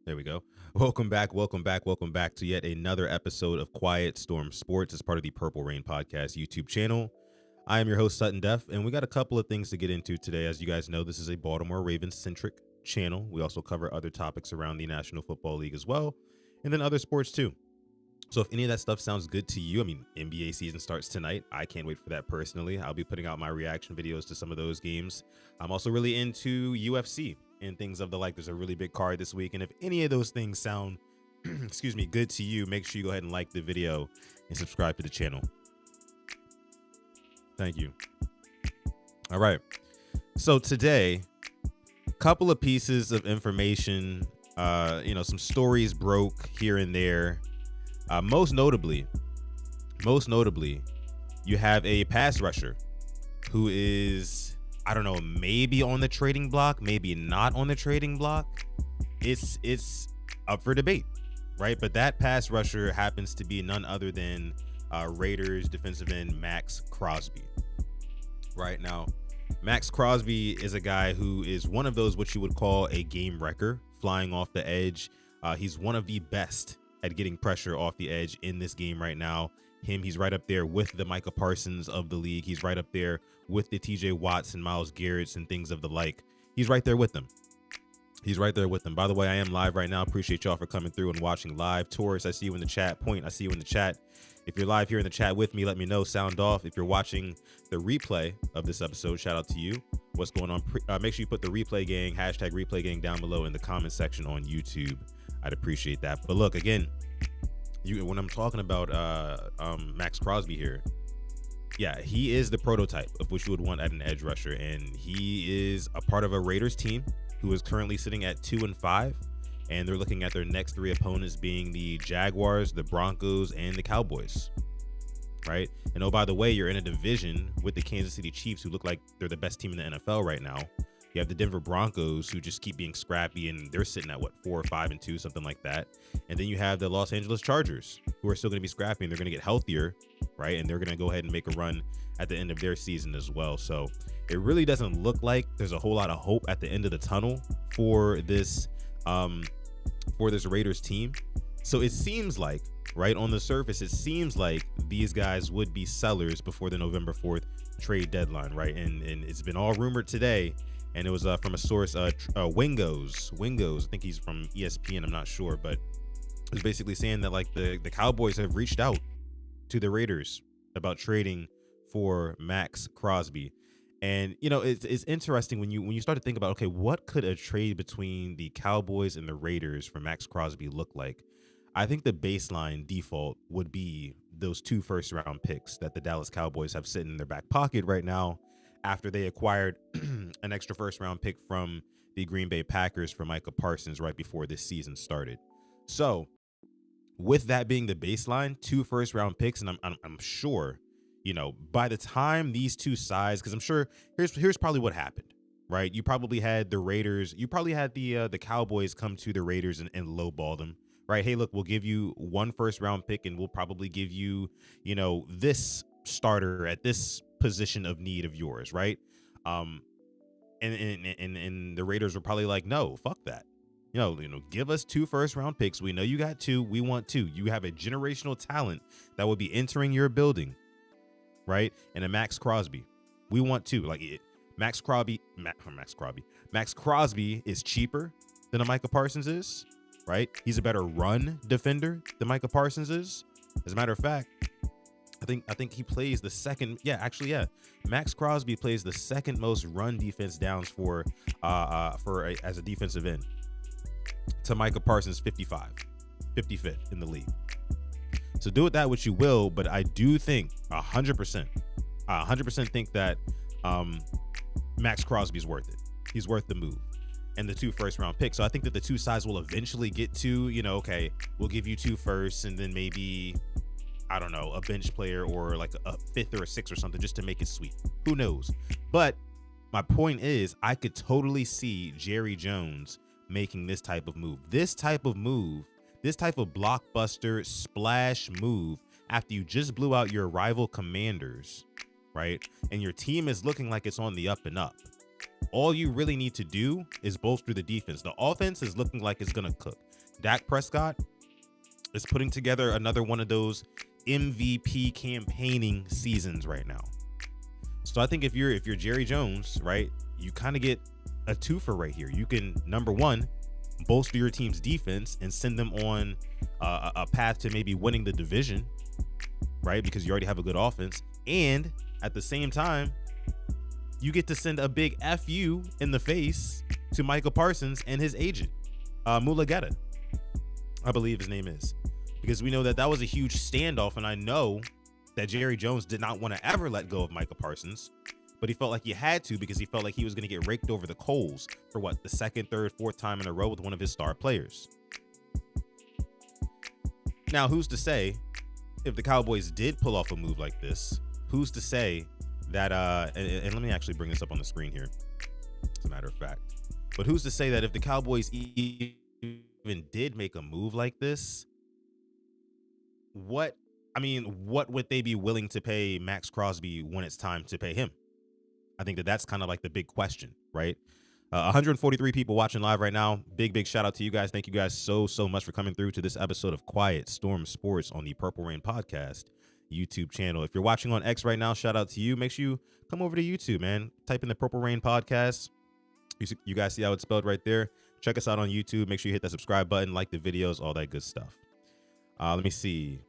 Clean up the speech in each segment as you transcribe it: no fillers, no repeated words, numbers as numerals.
There we go. Welcome back to yet another episode of Quiet Storm Sports as part of the Purple Rain Podcast YouTube channel. I am your host, Sutton Def, and we got a couple of things to get into today. As you guys know, this is a Baltimore Ravens-centric channel. We also cover other topics around the National Football League as well, and then other sports too. So if any of that stuff sounds good to you, I mean, NBA season starts tonight. I can't wait for that personally. I'll be putting out my reaction videos to some of those games. I'm also really into UFC and things of the like. There's a really big card this week. And if any of those things sound, excuse me, good to you, make sure you go ahead and like the video and subscribe to the channel. Thank you. All right. So today, a couple of pieces of information, some stories broke here and there. Most notably, you have a pass rusher who is, I don't know, maybe on the trading block, maybe not on the trading block. It's up for debate, right? But that pass rusher happens to be none other than Raiders defensive end Maxx Crosby. Right now, Maxx Crosby is a guy who is one of those what you would call a game wrecker, flying off the edge. He's one of the best at getting pressure off the edge in this game right now. He's right up there with the Micah Parsons of the league. He's right up there with the TJ Watts and Myles Garrett's and things of the like. He's right there with them. By the way, I am live right now. Appreciate y'all for coming through and watching live. Taurus, I see you in the chat. Point, I see you in the chat. If you're live here in the chat with me, let me know. Sound off. If you're watching the replay of this episode, shout out to you. What's going on? Make sure you put the replay gang, hashtag replay gang down below in the comment section on YouTube. I'd appreciate that. But look, again, when I'm talking about Maxx Crosby here, yeah, he is the prototype of what you would want at an edge rusher, and he is a part of a Raiders team who is currently sitting at 2-5, and they're looking at their next three opponents being the Jaguars, the Broncos, and the Cowboys. Right? And oh, by the way, you're in a division with the Kansas City Chiefs, who look like they're the best team in the NFL right now. You have the Denver Broncos, who just keep being scrappy, and they're sitting at 4-5-2, something like that. And then you have the Los Angeles Chargers, who are still going to be scrappy, and they're going to get healthier, right? And they're going to go ahead and make a run at the end of their season as well. So it really doesn't look like there's a whole lot of hope at the end of the tunnel for this Raiders team. So it seems like, right on the surface, it seems like these guys would be sellers before the November 4th trade deadline, right? And it's been all rumored today. And it was from a source, Wingos. I think he's from ESPN. I'm not sure, but it was basically saying that like the Cowboys have reached out to the Raiders about trading for Maxx Crosby. And it's interesting when you start to think about, okay, what could a trade between the Cowboys and the Raiders for Maxx Crosby look like? I think the baseline default would be those 2 first-round picks that the Dallas Cowboys have sitting in their back pocket right now, after they acquired an extra first-round pick from the Green Bay Packers for Micah Parsons right before this season started. So with that being the baseline, 2 first-round picks, and I'm sure, by the time these two sides, because I'm sure here's probably what happened, right? You probably had the Raiders, you probably had the Cowboys come to the Raiders and lowball them, right? Hey, look, we'll give you 1 first-round pick, and we'll probably give you, this starter at this position of need of yours, right? And the Raiders were probably like, no, fuck that. Give us 2 first-round picks. We know you got 2. We want 2. You have a generational talent that will be entering your building, right? And a Maxx Crosby. We want 2. Maxx Crosby is cheaper than a Micah Parsons is, right? He's a better run defender than Micah Parsons is. As a matter of fact, I think he plays the second. Maxx Crosby plays the second most run defense downs as a defensive end to Micah Parsons 55th in the league. So do with that what you will, but I do think 100% think that Maxx Crosby is worth it. He's worth the move. And the 2 first-round picks. So I think that the two sides will eventually get to, okay, we'll give you 2 firsts, and then maybe, I don't know, a bench player or like a 5th or a 6th or something, just to make it sweet. Who knows? But my point is, I could totally see Jerry Jones making this type of move. This type of blockbuster splash move after you just blew out your rival Commanders, right? And your team is looking like it's on the up and up. All you really need to do is bolster the defense. The offense is looking like it's going to cook. Dak Prescott is putting together another one of those MVP campaigning seasons right now. So I think if you're Jerry Jones, right, you kind of get a twofer right here. You can, number one, bolster your team's defense and send them on a path to maybe winning the division, right? Because you already have a good offense. And at the same time, you get to send a big FU in the face to Michael Parsons and his agent, Mulageta, I believe his name is. Because we know that that was a huge standoff, and I know that Jerry Jones did not want to ever let go of Michael Parsons, but he felt like he had to because he felt like he was going to get raked over the coals for what, the second, third, fourth time in a row with one of his star players. Now, who's to say if the Cowboys did pull off a move like this, who's to say that, and let me actually bring this up on the screen here, as a matter of fact, but who's to say that if the Cowboys even did make a move like this, what would they be willing to pay Maxx Crosby when it's time to pay him? I think that's kind of like the big question, right? 143 people watching live right now. Big shout out to you guys. Thank you guys so much for coming through to this episode of Quiet Storm Sports on the Purple Rain Podcast YouTube channel. If you're watching on X right now, shout out to you. Make sure you come over to YouTube, man. Type in the Purple Rain Podcast. You guys see how it's spelled right there. Check us out on YouTube. Make sure you hit that subscribe button, like the videos, all that good stuff. Let me see.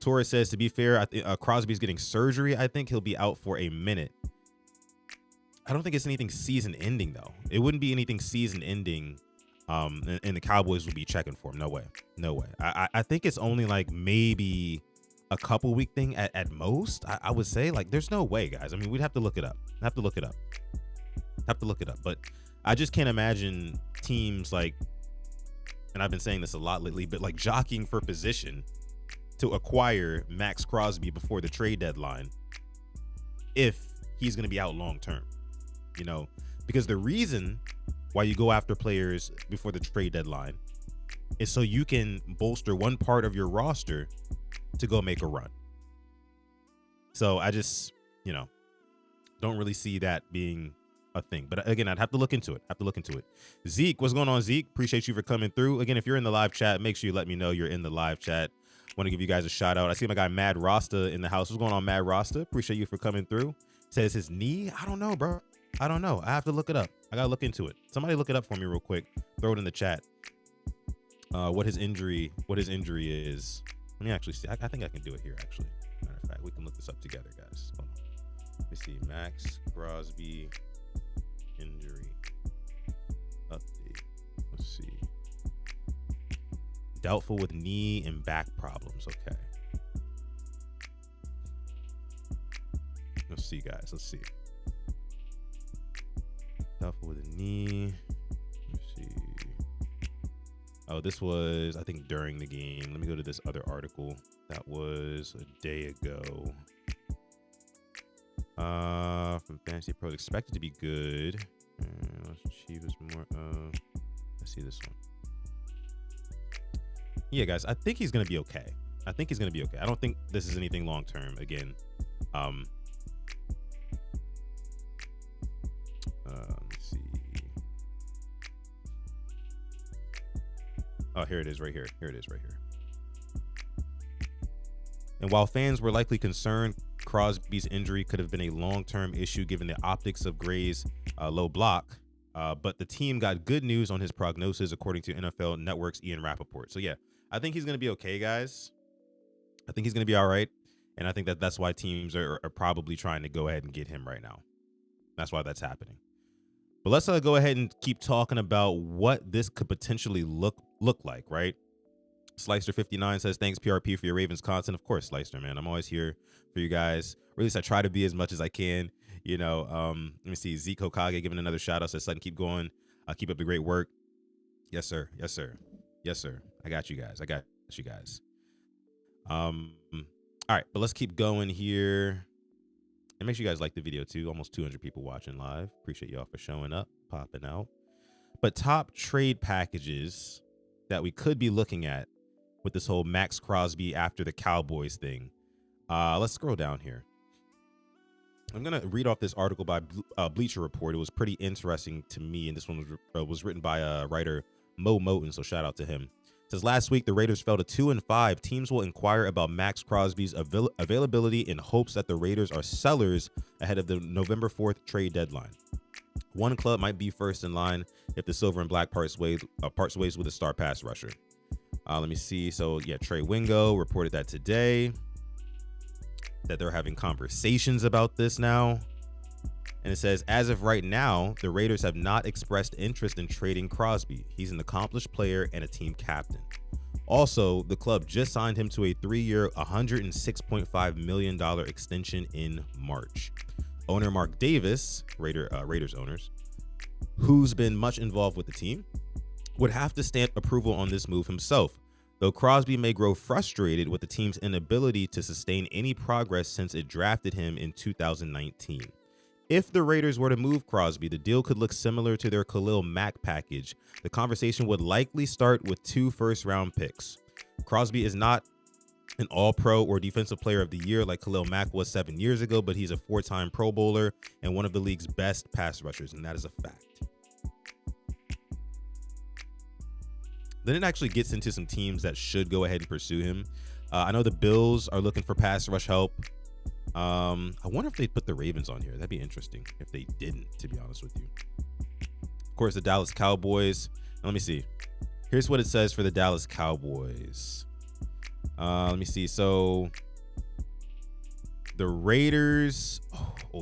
Torres says, to be fair, I think Crosby's getting surgery. I think he'll be out for a minute. I don't think it's anything season ending, though. It wouldn't be anything season ending. And the Cowboys would be checking for him. No way. I think it's only like maybe a couple week thing at most. I would say, like, there's no way, guys. I mean, we'd have to look it up. But I just can't imagine teams like, and I've been saying this a lot lately, but like jockeying for position to acquire Maxx Crosby before the trade deadline if he's going to be out long term, you know, because the reason why you go after players before the trade deadline is so you can bolster one part of your roster to go make a run. So I just, you know, don't really see that being a thing. But again, I'd have to look into it. Zeke, what's going on, Zeke? Appreciate you for coming through. Again, if you're in the live chat, make sure you let me know you're in the live chat. Want to give you guys a shout out. I see my guy Mad Rasta in the house. What's going on, Mad Rasta? Appreciate you for coming through. Says his knee. I don't know, bro. I don't know. I have to look it up. I gotta look into it. Somebody look it up for me real quick. Throw it in the chat. What his injury is. Let me actually see. I think I can do it here, actually. Matter of fact, we can look this up together, guys. Hold on. Let me see. Maxx Crosby injury update. Let's see. Doubtful with knee and back problems. Okay. Let's see, guys. Let's see. Doubtful with a knee. Let's see. Oh, this was, I think, during the game. Let me go to this other article. That was a day ago. From Fantasy Pros, expected to be good. Let's achieve is more. Let's see this one. Yeah, guys, I think he's gonna be okay. I don't think this is anything long term. Again, let's see. Oh, here it is, right here. And while fans were likely concerned Crosby's injury could have been a long-term issue given the optics of Gray's low block, but the team got good news on his prognosis, according to NFL Network's Ian Rappaport. So yeah, I think he's going to be okay, guys. I think he's going to be all right. And I think that's why teams are probably trying to go ahead and get him right now. That's why that's happening. But let's go ahead and keep talking about what this could potentially look like, right? Slicer59 says, thanks, PRP, for your Ravens content. Of course, Slicer, man. I'm always here for you guys. Or at least I try to be as much as I can. You know, let me see. Zeke Hokage giving another shout out. Says, Sutton, keep going. Keep up the great work. Yes, sir. I got you guys. All right, but let's keep going here. And make sure you guys like the video too. Almost 200 people watching live. Appreciate y'all for showing up, popping out. But top trade packages that we could be looking at with this whole Maxx Crosby after the Cowboys thing. Let's scroll down here. I'm going to read off this article by Bleacher Report. It was pretty interesting to me. And this one was written by writer Mo Moten, so shout out to him. Says last week the Raiders fell to 2-5. Teams will inquire about Maxx Crosby's availability in hopes that the Raiders are sellers ahead of the November 4th trade deadline. One club might be first in line if the silver and black parts ways with a star pass rusher. Let me see. So yeah, Trey Wingo reported that today, that they're having conversations about this now. And it says, as of right now, the Raiders have not expressed interest in trading Crosby. He's an accomplished player and a team captain. Also, the club just signed him to a 3-year, $106.5 million extension in March. Owner Mark Davis, Raiders owners, who's been much involved with the team, would have to stamp approval on this move himself, though Crosby may grow frustrated with the team's inability to sustain any progress since it drafted him in 2019. If the Raiders were to move Crosby, the deal could look similar to their Khalil Mack package. The conversation would likely start with 2 first-round picks. Crosby is not an all-pro or defensive player of the year like Khalil Mack was 7 years ago, but he's a 4-time Pro Bowler and one of the league's best pass rushers, and that is a fact. Then it actually gets into some teams that should go ahead and pursue him. I know the Bills are looking for pass rush help. I wonder if they put the Ravens on here. That'd be interesting if they didn't, to be honest with you. Of course, the Dallas Cowboys. Let me see. Here's what it says for the Dallas Cowboys. Let me see. So the Raiders,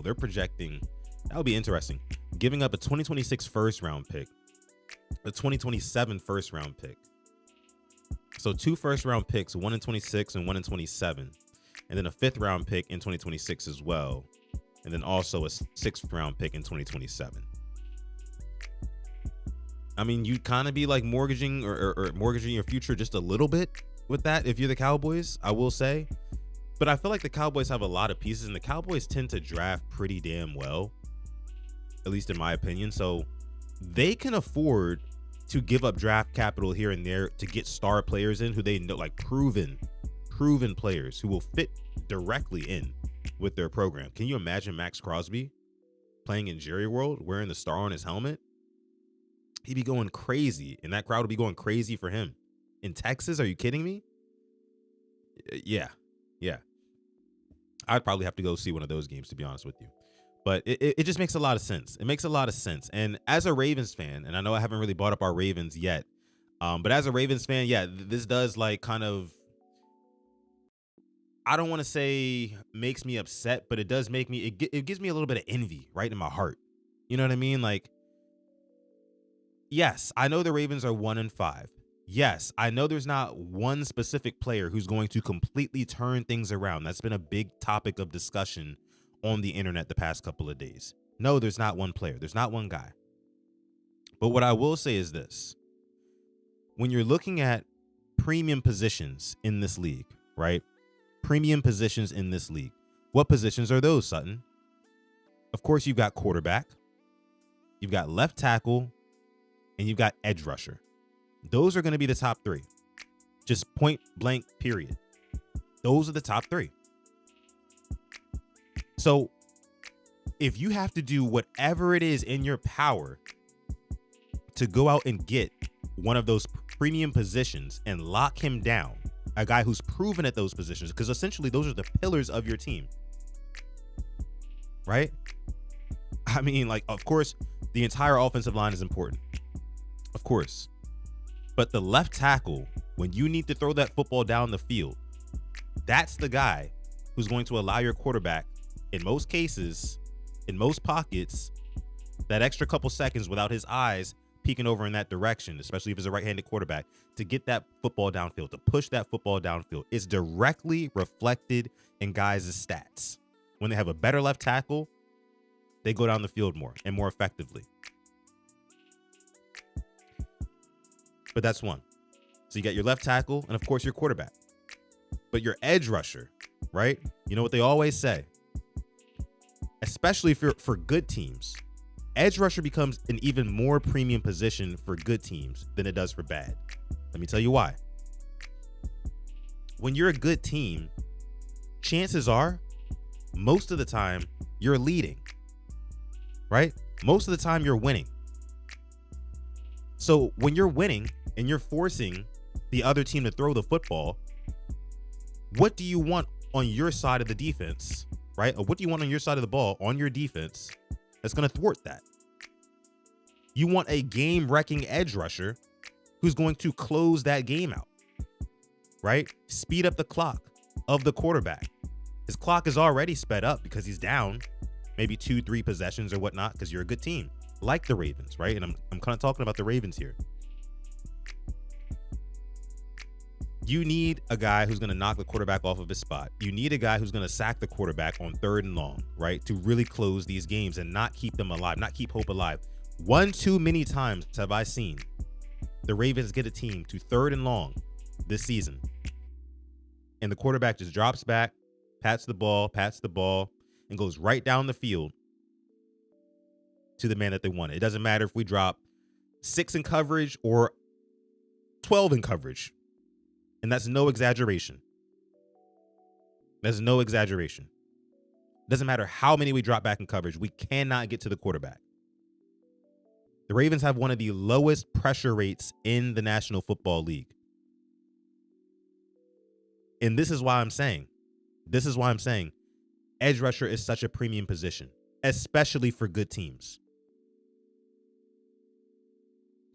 they're projecting. That'll be interesting. Giving up a 2026 first round pick, a 2027 first round pick. So 2 first round picks, 1 in 26 and 1 in 27. And then a 5th round pick in 2026 as well. And then also a 6th round pick in 2027. I mean, you'd kind of be like mortgaging or mortgaging your future just a little bit with that if you're the Cowboys, I will say. But I feel like the Cowboys have a lot of pieces, and the Cowboys tend to draft pretty damn well, at least in my opinion. So they can afford to give up draft capital here and there to get star players in who they know, like proven players who will fit directly in with their program. Can you imagine Maxx Crosby playing in Jerry World, wearing the star on his helmet? He'd be going crazy, and that crowd would be going crazy for him. In Texas, are you kidding me? Yeah. I'd probably have to go see one of those games, to be honest with you. But it just makes a lot of sense. It makes a lot of sense. And as a Ravens fan, and I know I haven't really brought up our Ravens yet, but as a Ravens fan, yeah, this does like kind of, I don't want to say makes me upset, but it does make me, it gives me a little bit of envy right in my heart. You know what I mean? Like, yes, I know the Ravens are 1-5. Yes, I know there's not one specific player who's going to completely turn things around. That's been a big topic of discussion on the internet the past couple of days. No, there's not one player. There's not one guy. But what I will say is this. When you're looking at premium positions in this league, right? Premium positions in this league. What positions are those, Sutton? Of course, you've got quarterback, you've got left tackle, and you've got edge rusher. Those are going to be the top 3. Just point blank, period. Those are the top 3. So if you have to do whatever it is in your power to go out and get one of those premium positions and lock him down, a guy who's proven at those positions, because essentially those are the pillars of your team, right? I mean, like, of course, the entire offensive line is important, of course. But the left tackle, when you need to throw that football down the field, that's the guy who's going to allow your quarterback, in most cases, in most pockets, that extra couple seconds without his eyes peeking over in that direction, especially if it's a right-handed quarterback, to get that football downfield, to push that football downfield. It's directly reflected in guys' stats. When they have a better left tackle, they go down the field more and more effectively. But that's one. So you got your left tackle and, of course, your quarterback. But your edge rusher, right? You know what they always say, especially for good teams, edge rusher becomes an even more premium position for good teams than it does for bad. Let me tell you why. When you're a good team, chances are, most of the time, you're leading, right? Most of the time, you're winning. So when you're winning and you're forcing the other team to throw the football, what do you want on your side of the defense, right? Or what do you want on your side of the ball on your defense that's going to thwart that? You want a game-wrecking edge rusher who's going to close that game out, right? Speed up the clock of the quarterback. His clock is already sped up because he's down maybe 2-3 possessions or whatnot because you're a good team, like the Ravens, right? And I'm kind of talking about the Ravens here. You need a guy who's going to knock the quarterback off of his spot. You need a guy who's going to sack the quarterback on 3rd and long, right? To really close these games and not keep them alive, not keep hope alive. One too many times have I seen the Ravens get a team to 3rd and long this season, and the quarterback just drops back, pats the ball, and goes right down the field to the man that they wanted. It doesn't matter if we drop 6 in coverage or 12 in coverage. And that's no exaggeration. That's no exaggeration. Doesn't matter how many we drop back in coverage. We cannot get to the quarterback. The Ravens have one of the lowest pressure rates in the National Football League. And this is why I'm saying edge rusher is such a premium position, especially for good teams.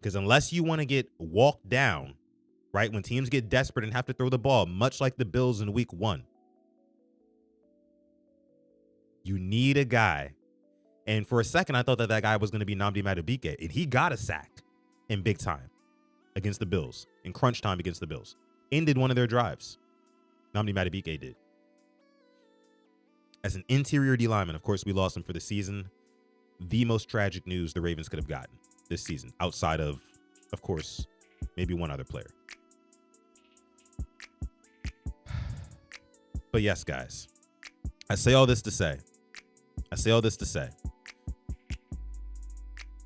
Because unless you want to get walked down, right, when teams get desperate and have to throw the ball, much like the Bills in week 1, you need a guy. And for a second, I thought that guy was going to be Nnamdi Madubuike, and he got a sack in big time against the Bills, in crunch time against the Bills. Ended one of their drives. Nnamdi Madubuike did. As an interior D lineman, of course, we lost him for the season. The most tragic news the Ravens could have gotten this season, outside of course, maybe one other player. But yes, guys, I say all this to say,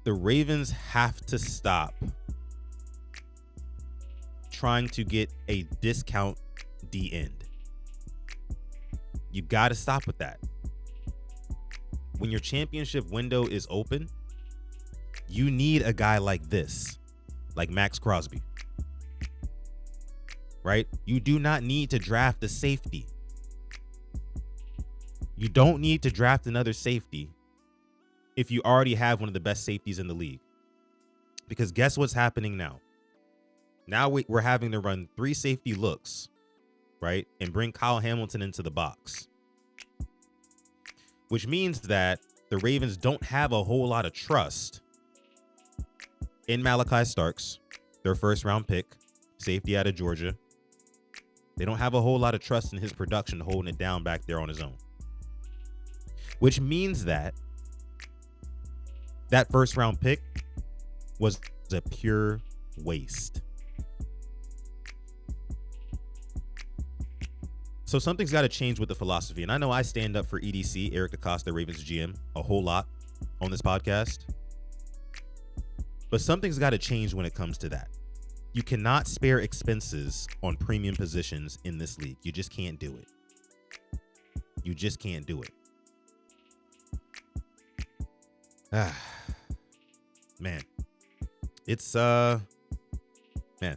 the Ravens have to stop trying to get a discount D end. You got to stop with that. When your championship window is open, you need a guy like this, like Maxx Crosby, right? You do not need to draft a safety. You don't need to draft another safety if you already have one of the best safeties in the league. Because guess what's happening now? Now we're having to run 3 safety looks, right? And bring Kyle Hamilton into the box. Which means that the Ravens don't have a whole lot of trust in Malachi Starks, their 1st round pick, safety out of Georgia. They don't have a whole lot of trust in his production holding it down back there on his own. Which means that 1st round pick was a pure waste. So something's got to change with the philosophy. And I know I stand up for EDC, Eric DeCosta, Ravens GM, a whole lot on this podcast. But something's got to change when it comes to that. You cannot spare expenses on premium positions in this league. You just can't do it. You just can't do it. Man, it's man,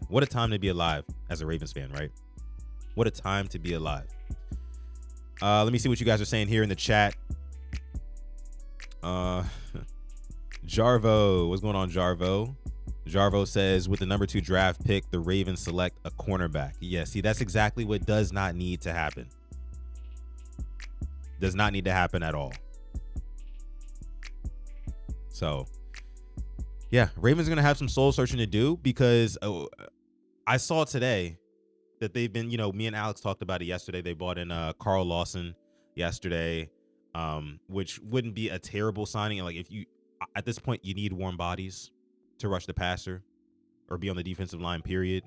what a time to be alive as a Ravens fan, right? What a time to be alive. Let me see what you guys are saying here in the chat. Jarvo, what's going on, Jarvo? Jarvo says, with the number 2 draft pick, the Ravens select a cornerback. Yeah, see, that's exactly what does not need to happen. Does not need to happen at all. So, yeah, Ravens are going to have some soul searching to do because I saw today that they've been, me and Alex talked about it yesterday. They bought in Carl Lawson yesterday, which wouldn't be a terrible signing. Like, if you, at this point, you need warm bodies to rush the passer or be on the defensive line, period.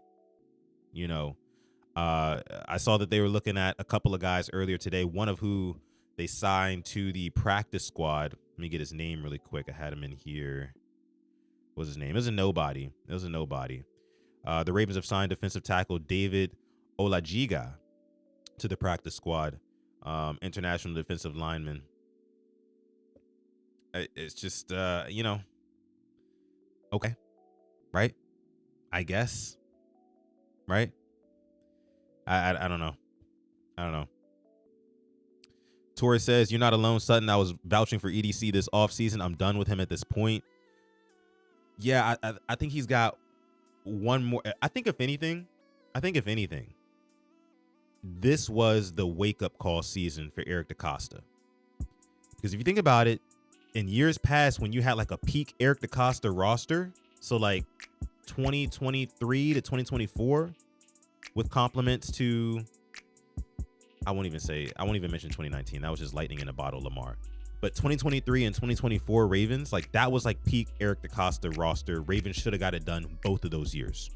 I saw that they were looking at a couple of guys earlier today, one of who they signed to the practice squad. Let me get his name really quick. I had him in here. What was his name? It was a nobody. The Ravens have signed defensive tackle David Olajiga to the practice squad. International defensive lineman. It's just, okay. right? I guess, right? I don't know. I don't know. Torres says, you're not alone, Sutton. I was vouching for EDC this offseason. I'm done with him at this point. Yeah, I think he's got one more. I think if anything, this was the wake-up call season for Eric DeCosta. Because if you think about it, in years past, when you had like a peak Eric DeCosta roster, so like 2023 to 2024, with compliments to, I won't even mention 2019. That was just lightning in a bottle, Lamar. But 2023 and 2024 Ravens, like that was like peak Eric DeCosta roster. Ravens should have got it done both of those years,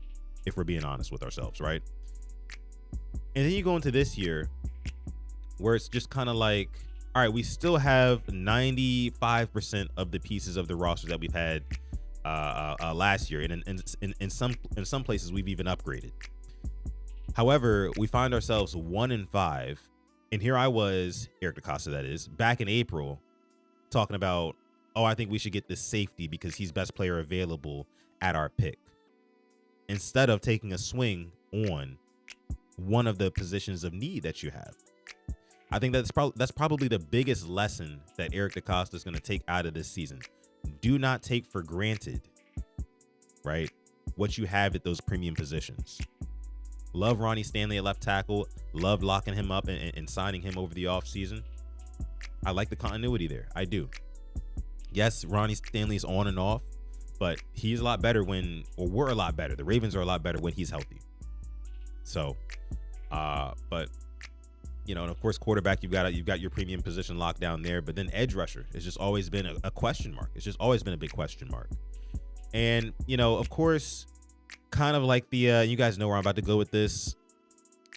if we're being honest with ourselves, right? And then you go into this year where it's just kind of like, all right, we still have 95% of the pieces of the roster that we've had last year, and in some places we've even upgraded. However, we find ourselves 1-5, and here I was, Eric DeCosta, that is, back in April, talking about, oh, I think we should get this safety because he's best player available at our pick, instead of taking a swing on one of the positions of need that you have. I think that's probably the biggest lesson that Eric DeCosta is going to take out of this season. Do not take for granted, right, what you have at those premium positions. Love Ronnie Stanley at left tackle. Love locking him up and signing him over the offseason. I like the continuity there. I do. Yes, Ronnie Stanley's on and off, but he's a lot better we're a lot better. The Ravens are a lot better when he's healthy. So, but you know, and of course, quarterback, you've got your premium position locked down there. But then edge rusher has just always been a question mark. It's just always been a big question mark. And you know, of course, kind of like the you guys know where I'm about to go with this.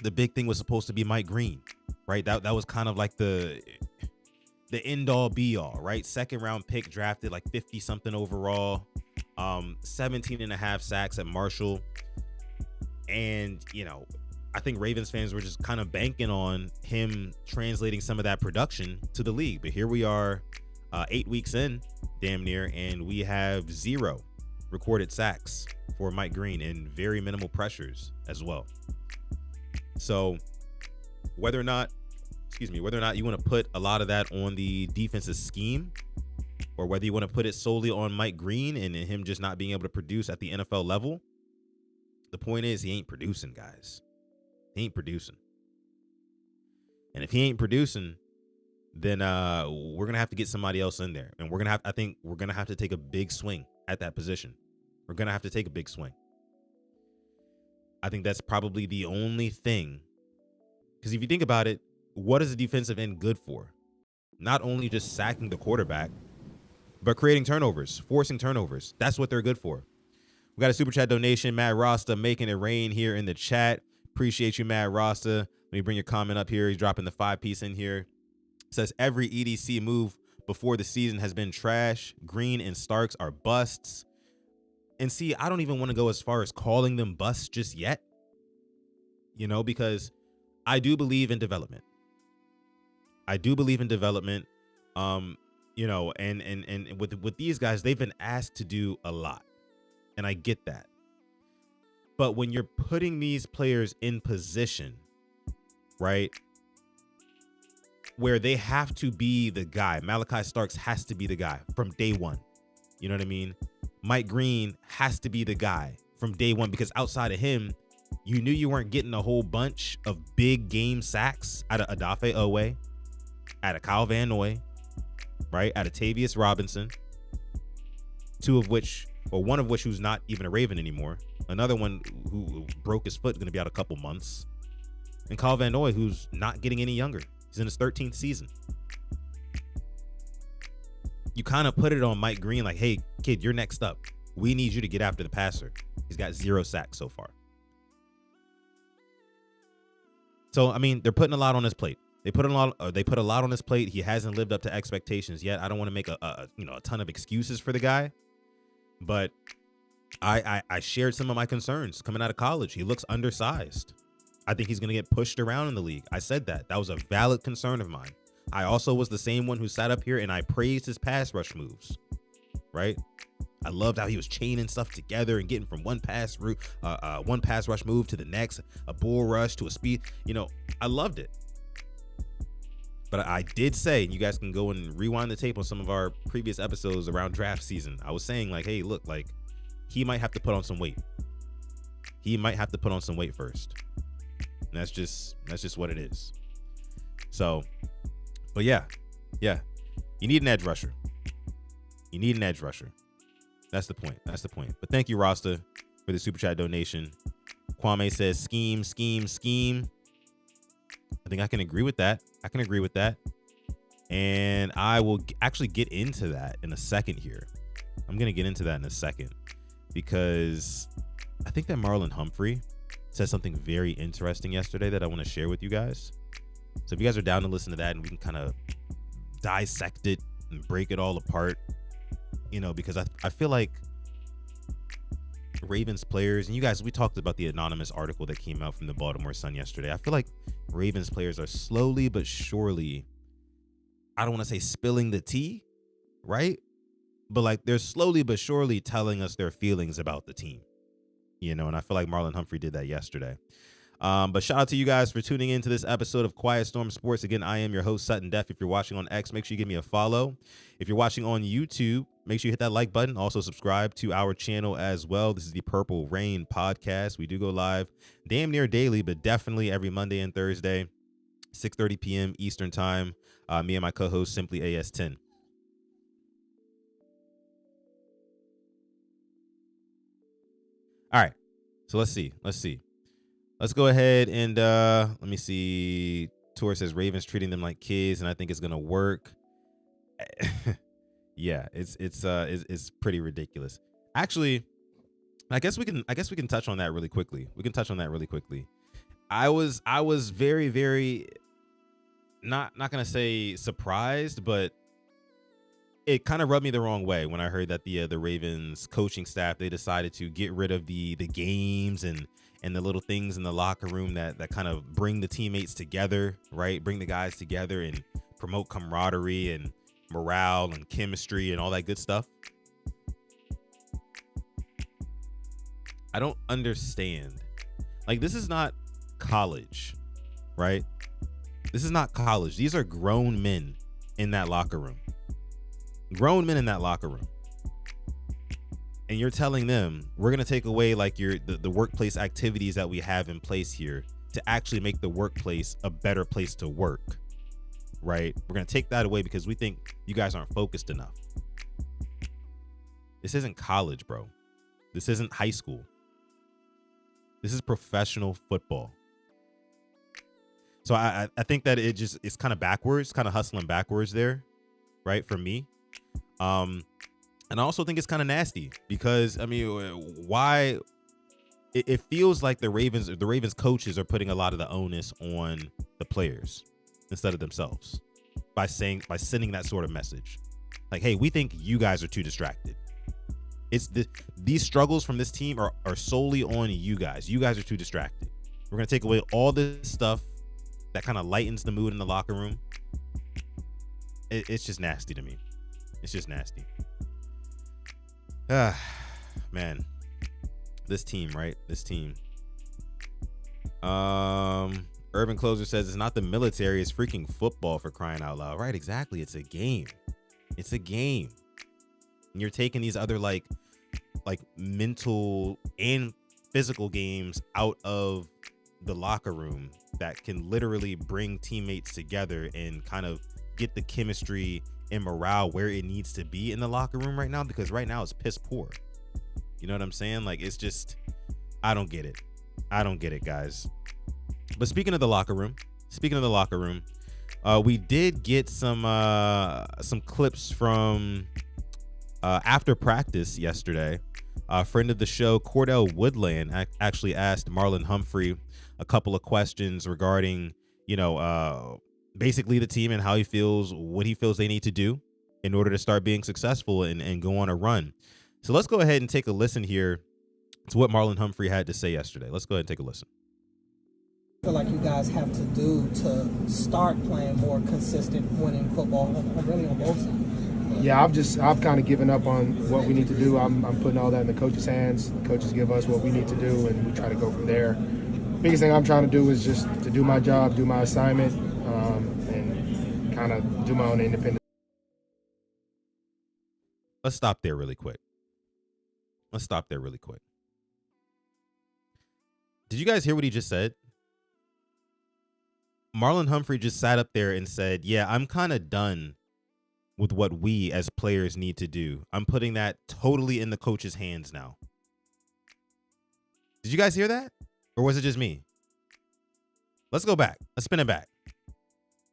The big thing was supposed to be Mike Green, right? That was kind of like the end all be all, right? Second round pick, drafted like 50 something overall, 17 and a half sacks at Marshall. And you know, I think Ravens fans were just kind of banking on him translating some of that production to the league. But here we are, 8 weeks in, damn near, and we have 0 recorded sacks for Mike Green and very minimal pressures as well. So whether or not you want to put a lot of that on the defensive scheme, or whether you want to put it solely on Mike Green and him just not being able to produce at the NFL level, the point is he ain't producing, guys. He ain't producing. And if he ain't producing, then we're going to have to get somebody else in there. And I think we're going to have to take a big swing at that position. We're going to have to take a big swing. I think that's probably the only thing. Because if you think about it, what is a defensive end good for? Not only just sacking the quarterback, but creating turnovers, forcing turnovers. That's what they're good for. We got a super chat donation, Matt Rasta, making it rain here in the chat. Appreciate you, Matt Rasta. Let me bring your comment up here. He's dropping the 5-piece in here. It says every EDC move before the season has been trash. Green and Starks are busts. And see, I don't even want to go as far as calling them busts just yet. You know, because I do believe in development. You know, and with these guys, they've been asked to do a lot. And I get that. But when you're putting these players in position, right, where they have to be the guy, Malachi Starks has to be the guy from day one. You know what I mean? Mike Green has to be the guy from day one, because outside of him, you knew you weren't getting a whole bunch of big game sacks out of Odafe Owe, out of Kyle Van Noy, right, out of Tavius Robinson, one of which who's not even a Raven anymore. Another one who broke his foot, going to be out a couple months. And Kyle Van Noy, who's not getting any younger. He's in his 13th season. You kind of put it on Mike Green like, hey, kid, you're next up. We need you to get after the passer. He's got 0 sacks so far. So, I mean, they're putting a lot on his plate. They put a lot on his plate. He hasn't lived up to expectations yet. I don't want to make a ton of excuses for the guy, but I shared some of my concerns coming out of college. He looks undersized. I think he's going to get pushed around in the league. I said that. That was a valid concern of mine. I also was the same one who sat up here and I praised his pass rush moves, right? I loved how he was chaining stuff together and getting from one pass rush move to the next, a bull rush to a speed. I loved it. But I did say, and you guys can go and rewind the tape on some of our previous episodes around draft season. I was saying like, hey, look, like he might have to put on some weight. He might have to put on some weight first. And that's just what it is. So, but yeah. You need an edge rusher. That's the point. But thank you, Rasta, for the super chat donation. Kwame says scheme. I think I can agree with that. And I will actually get into that in a second here. I'm going to get into that in a second because I think that Marlon Humphrey said something very interesting yesterday that I want to share with you guys. So if you guys are down to listen to that and we can kind of dissect it and break it all apart, because I feel like Ravens players, and you guys, we talked about the anonymous article that came out from the Baltimore Sun yesterday. I feel like Ravens players are slowly but surely, I don't want to say spilling the tea, right? But like they're slowly but surely telling us their feelings about the team, and I feel like Marlon Humphrey did that yesterday. But shout out to you guys for tuning into this episode of Quiet Storm Sports. Again, I am your host, Sutton Def. If you're watching on X, make sure you give me a follow. If you're watching on YouTube, make sure you hit that like button. Also subscribe to our channel as well. This is the Purple Rain podcast. We do go live damn near daily, but definitely every Monday and Thursday, 6:30 p.m. Eastern time. Me and my co-host, Simply AS10. All right. So let's see. Let's go ahead and let me see. Tor says Ravens treating them like kids, and I think it's gonna work. Yeah, it's pretty ridiculous. Actually, I guess we can touch on that really quickly. I was very, very not gonna say surprised, but it kind of rubbed me the wrong way when I heard that the Ravens coaching staff, they decided to get rid of the games and the little things in the locker room that kind of bring the teammates together, right? Bring the guys together and promote camaraderie and morale and chemistry and all that good stuff. I don't understand. Like, this is not college, right? This is not college. These are grown men in that locker room. And you're telling them we're going to take away like the workplace activities that we have in place here to actually make the workplace a better place to work, right? We're going to take that away because we think you guys aren't focused enough. This isn't college, bro. This isn't high school. This is professional football. So I think that it's kind of backwards, kind of hustling backwards there, right? For me. And I also think it's kind of nasty because, I mean, why it feels like the Ravens coaches are putting a lot of the onus on the players instead of themselves by sending that sort of message. Like, hey, we think you guys are too distracted. These struggles from this team are solely on you guys. You guys are too distracted. We're going to take away all this stuff that kind of lightens the mood in the locker room. It's just nasty to me. It's just nasty. Man, this team, right? Urban Closer says it's not the military, it's freaking football, for crying out loud. Right, exactly. It's a game. And you're taking these other like mental and physical games out of the locker room that can literally bring teammates together and kind of get the chemistry and morale where it needs to be in the locker room right now, because right now it's piss poor. You know what I'm saying? Like, it's just, I don't get it, guys. But speaking of the locker room, we did get some clips from after practice yesterday. A friend of the show, Cordell Woodland, actually asked Marlon Humphrey a couple of questions regarding, basically the team and how he feels, what he feels they need to do in order to start being successful and go on a run. So let's go ahead and take a listen here to what Marlon Humphrey had to say yesterday. Let's go ahead and take a listen. I feel like you guys have to do to start playing more consistent winning football, really on both sides? Yeah, I've kind of given up on what we need to do. I'm putting all that in the coaches' hands. The coaches give us what we need to do, and we try to go from there. Biggest thing I'm trying to do is just to do my job, do my assignment, and kind of do my own independent. Let's stop there really quick. Did you guys hear what he just said? Marlon Humphrey just sat up there and said, yeah, I'm kind of done with what we as players need to do. I'm putting that totally in the coach's hands now. Did you guys hear that? Or was it just me? Let's go back. Let's spin it back.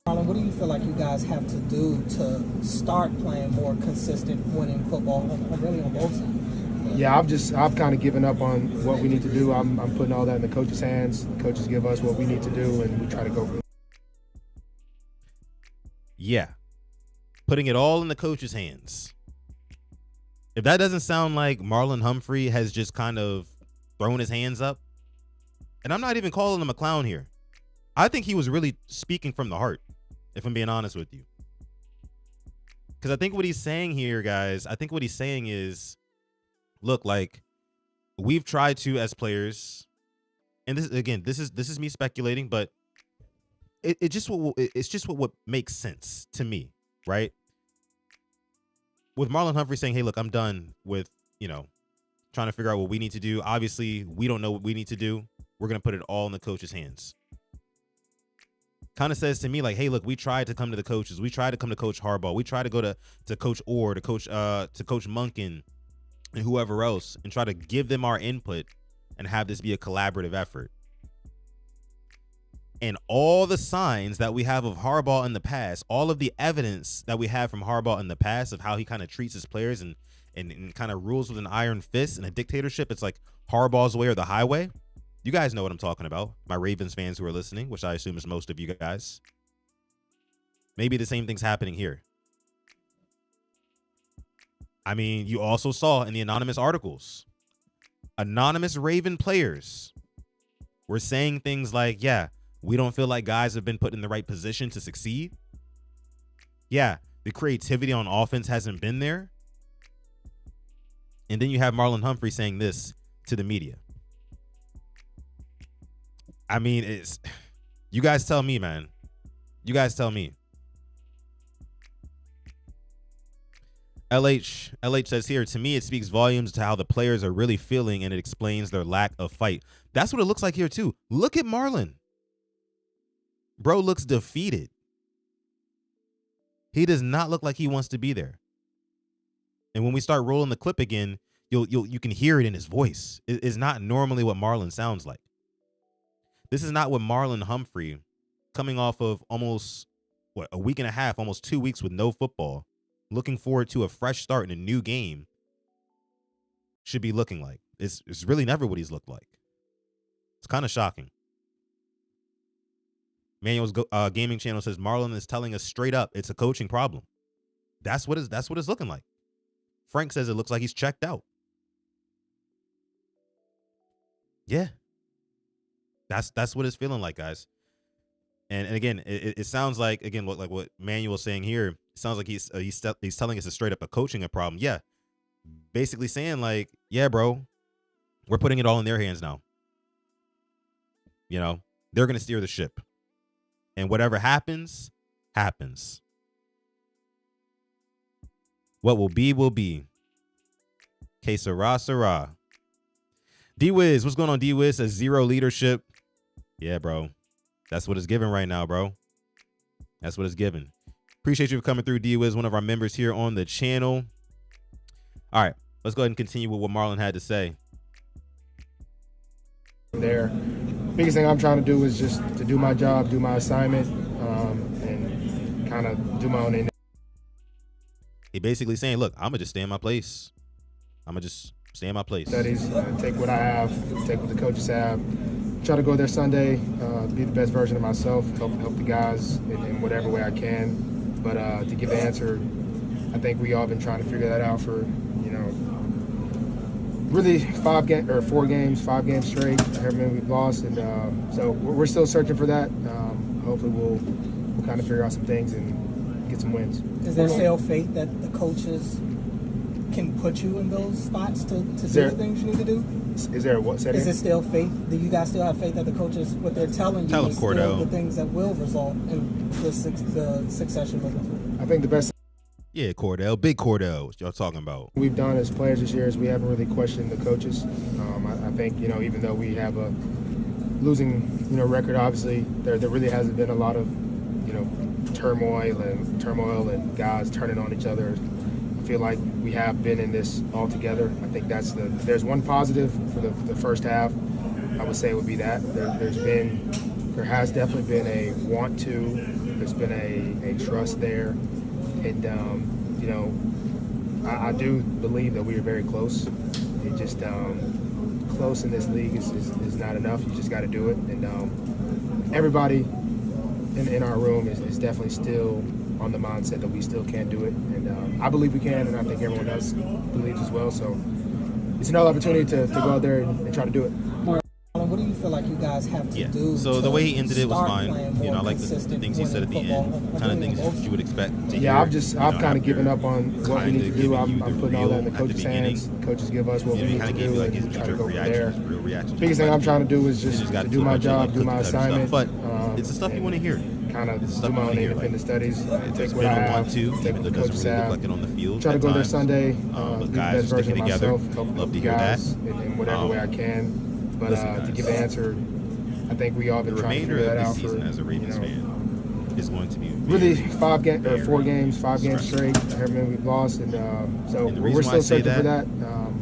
Marlon, what do you feel like you guys have to do to start playing more consistent winning football, really on both sides? Yeah, I've kind of given up on what we need to do. I'm putting all that in the coaches' hands. The coaches give us what we need to do, and we try to go from there. Yeah. Putting it all in the coach's hands. If that doesn't sound like Marlon Humphrey has just kind of thrown his hands up, and I'm not even calling him a clown here. I think he was really speaking from the heart, if I'm being honest with you. Because I think what he's saying here, guys, is, look, like, we've tried to, as players, and this is me speculating, but it's just what makes sense to me, right? With Marlon Humphrey saying, hey, look, I'm done with, trying to figure out what we need to do. Obviously, we don't know what we need to do. We're going to put it all in the coach's hands. Kind of says to me like, hey, look, we tried to come to the coaches. We tried to come to Coach Harbaugh. We tried to go to Coach Orr, to Coach Monken and whoever else and try to give them our input and have this be a collaborative effort. And all the signs that we have of Harbaugh in the past, all of the evidence that we have from Harbaugh in the past of how he kind of treats his players and kind of rules with an iron fist and a dictatorship, it's like Harbaugh's way or the highway. You guys know what I'm talking about. My Ravens fans who are listening, which I assume is most of you guys. Maybe the same thing's happening here. I mean, you also saw in the anonymous articles, anonymous Raven players were saying things like, yeah, we don't feel like guys have been put in the right position to succeed. Yeah, the creativity on offense hasn't been there. And then you have Marlon Humphrey saying this to the media. I mean, you guys tell me, man. You guys tell me. LH says here, to me, it speaks volumes to how the players are really feeling, and it explains their lack of fight. That's what it looks like here, too. Look at Marlon. Bro looks defeated. He does not look like he wants to be there. And when we start rolling the clip again, you can hear it in his voice. It's not normally what Marlon sounds like. This is not what Marlon Humphrey, coming off of almost, a week and a half, almost 2 weeks with no football, looking forward to a fresh start in a new game, should be looking like. It's really never what he's looked like. It's kind of shocking. Manuel's gaming channel says Marlon is telling us straight up it's a coaching problem. That's what it's looking like. Frank says it looks like he's checked out. Yeah. That's what it's feeling like, guys. And again, it sounds like, again, like what Manuel's saying here, it sounds like he's telling us it's straight up a coaching problem. Yeah. Basically saying like, yeah, bro, we're putting it all in their hands now. They're going to steer the ship. And whatever happens, happens. What will be, will be. Que sera, sera. D-Wiz, what's going on, D-Wiz? Says zero leadership. Yeah, bro. That's what it's given right now, bro. That's what it's given. Appreciate you for coming through, D-Wiz, one of our members here on the channel. All right, let's go ahead and continue with what Marlon had to say. There. Biggest thing I'm trying to do is just to do my job, do my assignment, and kind of do my own independent. He basically saying, look, I'm going to just stay in my place. I'm going to just stay in my place. Studies, take what I have, take what the coaches have, try to go there Sunday, be the best version of myself, help the guys in whatever way I can. But to give the answer, I think we all been trying to figure that out for, really 4 games, 5 games straight. However many we've lost, and so we're still searching for that. Hopefully we'll kind of figure out some things and get get some wins. Is there still faith that the coaches can put you in those spots to do the things you need to do? Is there what setting? Is there still faith? Do you guys still have faith that the coaches, what they're telling you, is still the things that will result in the succession moving forward? I think the best. Yeah, Cordell, big Cordell, what y'all talking about? We've done as players this year is we haven't really questioned the coaches. I think even though we have a losing record, obviously there really hasn't been a lot of turmoil and guys turning on each other. I feel like we have been in this all together. I think there's one positive for the first half. I would say it would be that there has definitely been a want to. There's been a trust there, and I do believe that we are very close. It just close in this league is not enough. You just got to do it, and everybody in our room is definitely still on the mindset that we still can do it, and I believe we can, and I think everyone else believes as well. So it's another opportunity to go out there and try to do it. What do you feel like you guys have to do? So the way he ended it was fine. I like the things he said at the end, kind of things that you would expect to hear. Yeah, I've kind of given up on what we need to do. I'm putting all that in the coach's hands. The coaches give us what we need to do, and we try to go from there. Biggest thing I'm trying to do is just to do my job, do my assignment. But it's the stuff you want to hear. Kind of do my own independent studies. Take what I have, take what the coaches have. Like it on the field. Try to go there Sunday. The guys sticking together. Love to hear that. In whatever way I can. But to give the answer, I think we all been trying to figure that out for as a Ravens fan. Is going to be really 4 games, 5 games straight. Everything we've lost, and so we're still searching for that.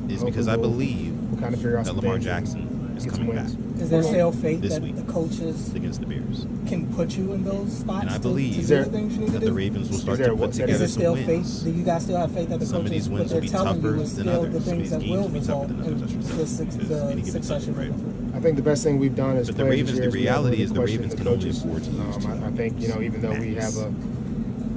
Is because I believe we'll kind of figure out that some Lamar things Jackson is coming back. Is there still faith this that week the coaches against the Bears can put you in those spots? And I to believe do the things you need that to the do? Ravens will start to put Is together there some still wins. faith? Do you guys still have faith that the Some of coaches, these what wins they're will be telling tougher you, is than still others. the Some of things these that games will will be tougher result than in others, I should say. the succession Right. moving forward? I think the best thing we've done as But the players Ravens, this year the is we haven't reality really is the questioned Ravens the can only coaches. afford to lose to I think even though we Max. have a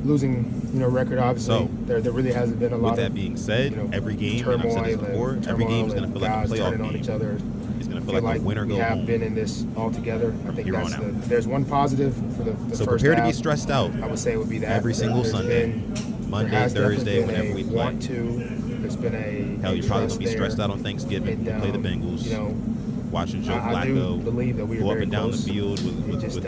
losing record, obviously So, there really hasn't been a lot With that of being said, every game, and I've said this before, every game is going to feel like a playoff on each game. other. It's going to feel like a winner we go have home. been in this all together. I think Here that's on out. there's one positive for the So first prepare to half. be stressed out I would say it would be that every single There's Sunday, been- Monday, there has definitely Thursday, been whenever a we play. want to. There's been a Hell, you're probably trust going to be stressed there. out on Thanksgiving. And, We play the Bengals. I Watching Joe do Flacco believe that we are go up very and down close. the field with Just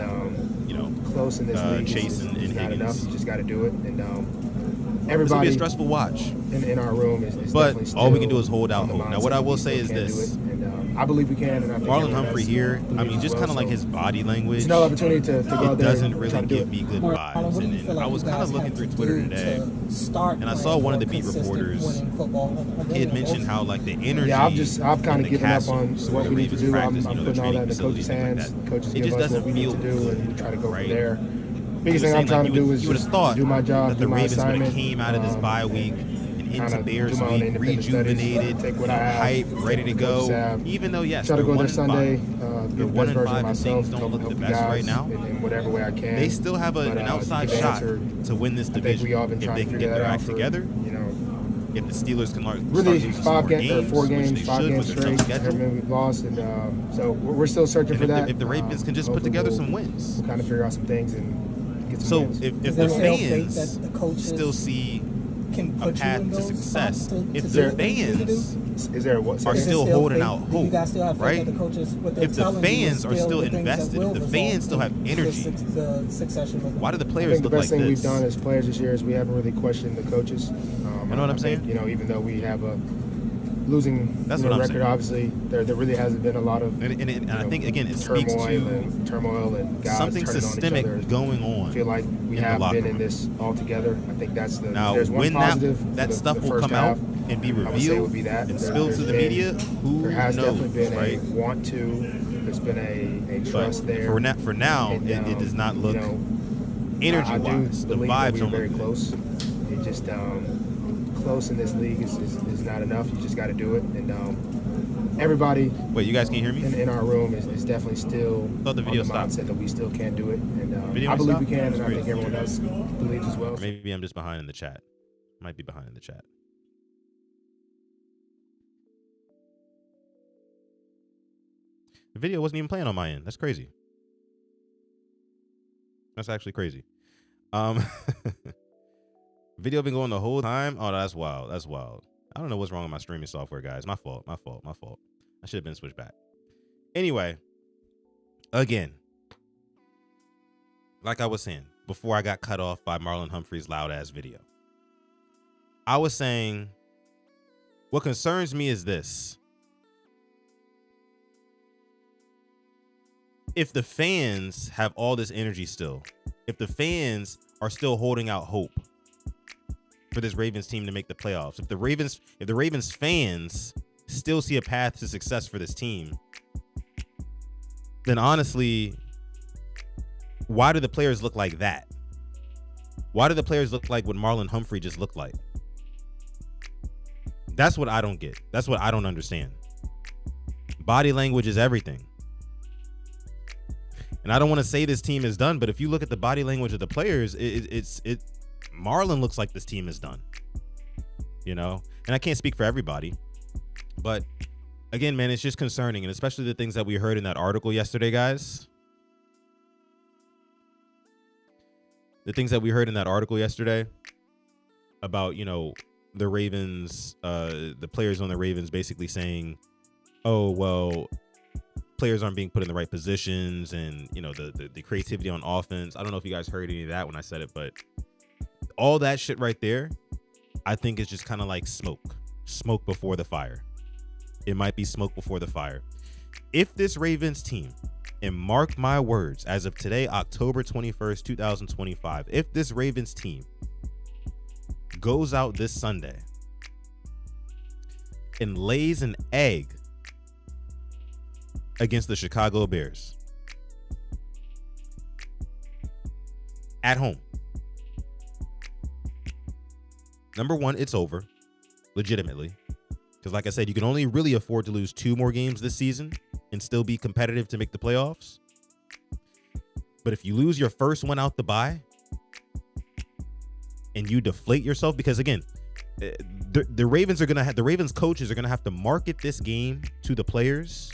close in this league Chase and is not enough. Higgins. You just got to do it, and It's going to everybody be a stressful watch. in our room is But definitely all we still can do is hold out on the hope. Now, what mindset I will we say still is can do this. it, and I believe we can, and I think Marlon everyone Humphrey else here, believes I mean, as just well, kind of like so his body language. it's another opportunity to go out It there doesn't and really try to do give it. me good Marlon, vibes. what do you feel And like I was you kind of guys looking have through to Twitter do today, to start and I saw playing one of more the beat consistent reporters. winning football? He had mentioned how like the energy. Yeah, I've kind in of the given up on castles what where we the need to Ravens do. practice, I'm their putting all that in the training coach's facility, hands. things like that. Coaches It give just us what doesn't we need feel to do, good, and we try to go right? from there. He Biggest was thing I'm saying, trying like, to do is you would just have thought do my job, that do the my Ravens would have assignment. came out of this bye week and into kinda Bears do my own week independent studies, rejuvenated, take what I have, hype, ready to take what the coaches go. have. Even though yes, Try to they're go there 1-5. Sunday, They're give the 1-5 best version of and myself, things don't help look the the best guys right now. in whatever way I can. They still have But, an to outside give the shot answer, to win this I think division we all been if trying they to can figure get that their out act for, together. If the Steelers can really start losing some more games, 4 which games, they 5 should games with their tough straight. schedule. Everything we've lost, and so we're still searching for And that. if the Ravens can just put hopefully together we'll- some wins. we'll kind of figure out some things and get some So wins. if Is the there still faith fans that the coaches still see can a put you path in to those success, spots to if do the the things you need to do? fans Is there what? are Is there still holding faith? out Do you hope, guys still have faith right? that the coaches, what they're If the telling you, is fans are still still the things that invested, will if the result fans still have in energy, the succession moving why do the I players think the look like best thing we've this? done as players this year is we haven't really questioned the coaches. You know what I'm I think, saying? even though we have a losing That's what I'm record, saying. obviously there really hasn't been a lot of And I think again it speaks turmoil to and guys something turning on each systemic other. going on. I feel like we in the have locker been in room. this all together. I think that's Now, there's one when positive for that the stuff will first come half. out and be I would say it revealed would be that. and spilled to the media, who There has knows, definitely been right? a want to. There's been a But trust there. for now, And, it does not look I do energy-wise. The believe that vibes we're don't very look good. close. It just close in this league is not enough. You just got to do it, and everybody Wait, you guys can't hear me? in our room is definitely still Thought the on video the stopped. mindset that we still can do it, and Video I believe stopped? we can, and That's I think great. everyone else believes as well. Maybe I'm just behind in the chat. Might be behind in the chat. The video wasn't even playing on my end. That's crazy. That's actually crazy. Video been going the whole time. Oh, that's wild. That's wild. I don't know what's wrong with my streaming software, guys. My fault. I should have been switched back. Anyway, again, like I was saying before I got cut off by Marlon Humphrey's loud ass video, I was saying what concerns me is this. If the fans have all this energy still, if the fans are still holding out hope for this Ravens team to make the playoffs, if the Ravens fans still see a path to success for this team, then honestly, why do the players look like that? Why do the players look like what Marlon Humphrey just looked like? That's what I don't get. That's what I don't understand. Body language is everything. And I don't want to say this team is done, but if you look at the body language of the players, Marlon looks like this team is done. You know? And I can't speak for everybody. But again, man, it's just concerning. And especially the things that we heard in that article yesterday, guys. The things that we heard in that article yesterday about, you know, the Ravens, the players on the Ravens basically saying, oh, well, players aren't being put in the right positions, and, you know, the creativity on offense. I don't know if you guys heard any of that when I said it, but all that shit right there, I think is just kind of like smoke before the fire. It might be smoke before the fire. If this Ravens team, and mark my words, as of today, October 21st, 2025, if this Ravens team goes out this Sunday and lays an egg against the Chicago Bears at home, number one, it's over, legitimately. Because like I said, you can only really afford to lose 2 more games this season and still be competitive to make the playoffs. But if you lose your first one out the bye and you deflate yourself, because again, the Ravens are gonna have, the Ravens coaches are gonna have to market this game to the players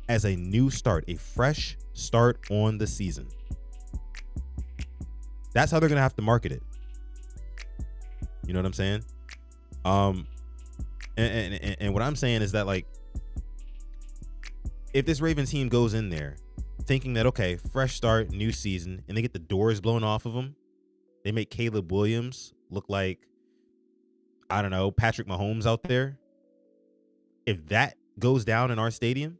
as a new start, a fresh start on the season. That's how they're gonna have to market it. You know what I'm saying? And what I'm saying is that, like, if this Ravens team goes in there thinking that, okay, fresh start, new season, and they get the doors blown off of them, they make Caleb Williams look like, I don't know, Patrick Mahomes out there. If that goes down in our stadium,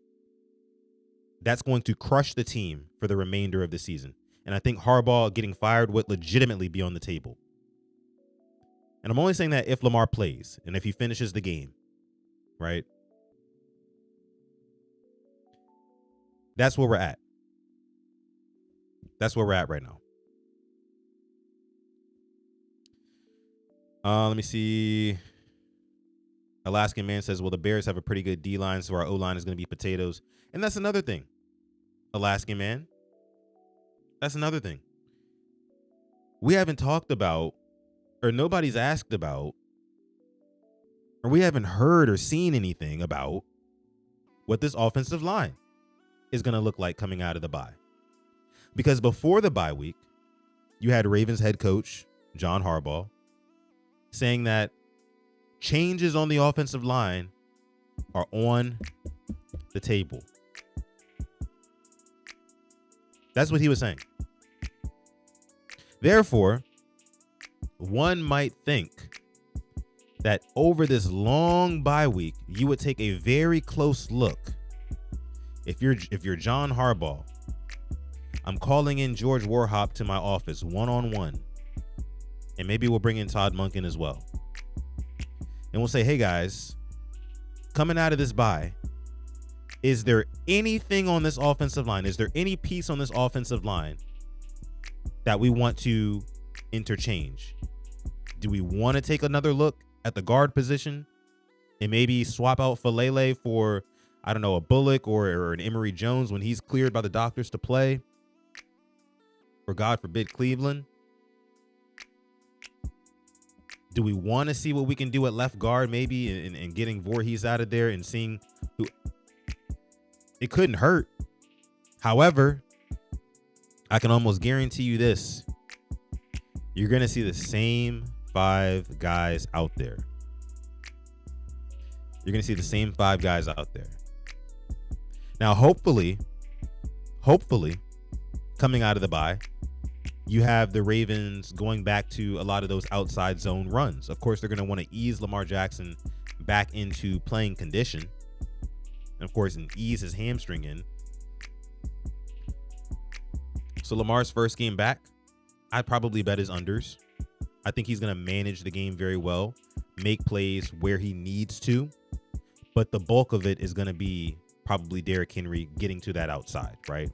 that's going to crush the team for the remainder of the season. And I think Harbaugh getting fired would legitimately be on the table. And I'm only saying that if Lamar plays and if he finishes the game, right? That's where we're at. That's where we're at right now. Let me see. Alaskan Man says, well, the Bears have a pretty good D-line, so our O-line is going to be potatoes. And that's another thing. Alaskan Man. That's another thing. We haven't talked about, or nobody's asked about, or we haven't heard or seen anything about what this offensive line is going to look like coming out of the bye. Because before the bye week, you had Ravens head coach John Harbaugh saying that changes on the offensive line are on the table. That's what he was saying. Therefore, one might think that over this long bye week, you would take a very close look. If you're John Harbaugh, I'm calling in George Warhop to my office one-on-one. And maybe we'll bring in Todd Monken as well. And we'll say, hey guys, coming out of this bye, is there anything on this offensive line? Is there any piece on this offensive line that we want to interchange? Do we want to take another look at the guard position and maybe swap out Falele for, I don't know, a Bullock or an Emory Jones when he's cleared by the doctors to play? Or God forbid, Cleveland? Do we want to see what we can do at left guard maybe and getting Voorhees out of there and seeing who? It couldn't hurt. However, I can almost guarantee you this. You're going to see the same 5 guys out there. You're going to see the same 5 guys out there. Now, hopefully, coming out of the bye, you have the Ravens going back to a lot of those outside zone runs. Of course, they're going to want to ease Lamar Jackson back into playing condition. And of course, and ease his hamstring in. So Lamar's first game back, I'd probably bet his unders. I think he's going to manage the game very well, make plays where he needs to. But the bulk of it is going to be probably Derrick Henry getting to that outside, right?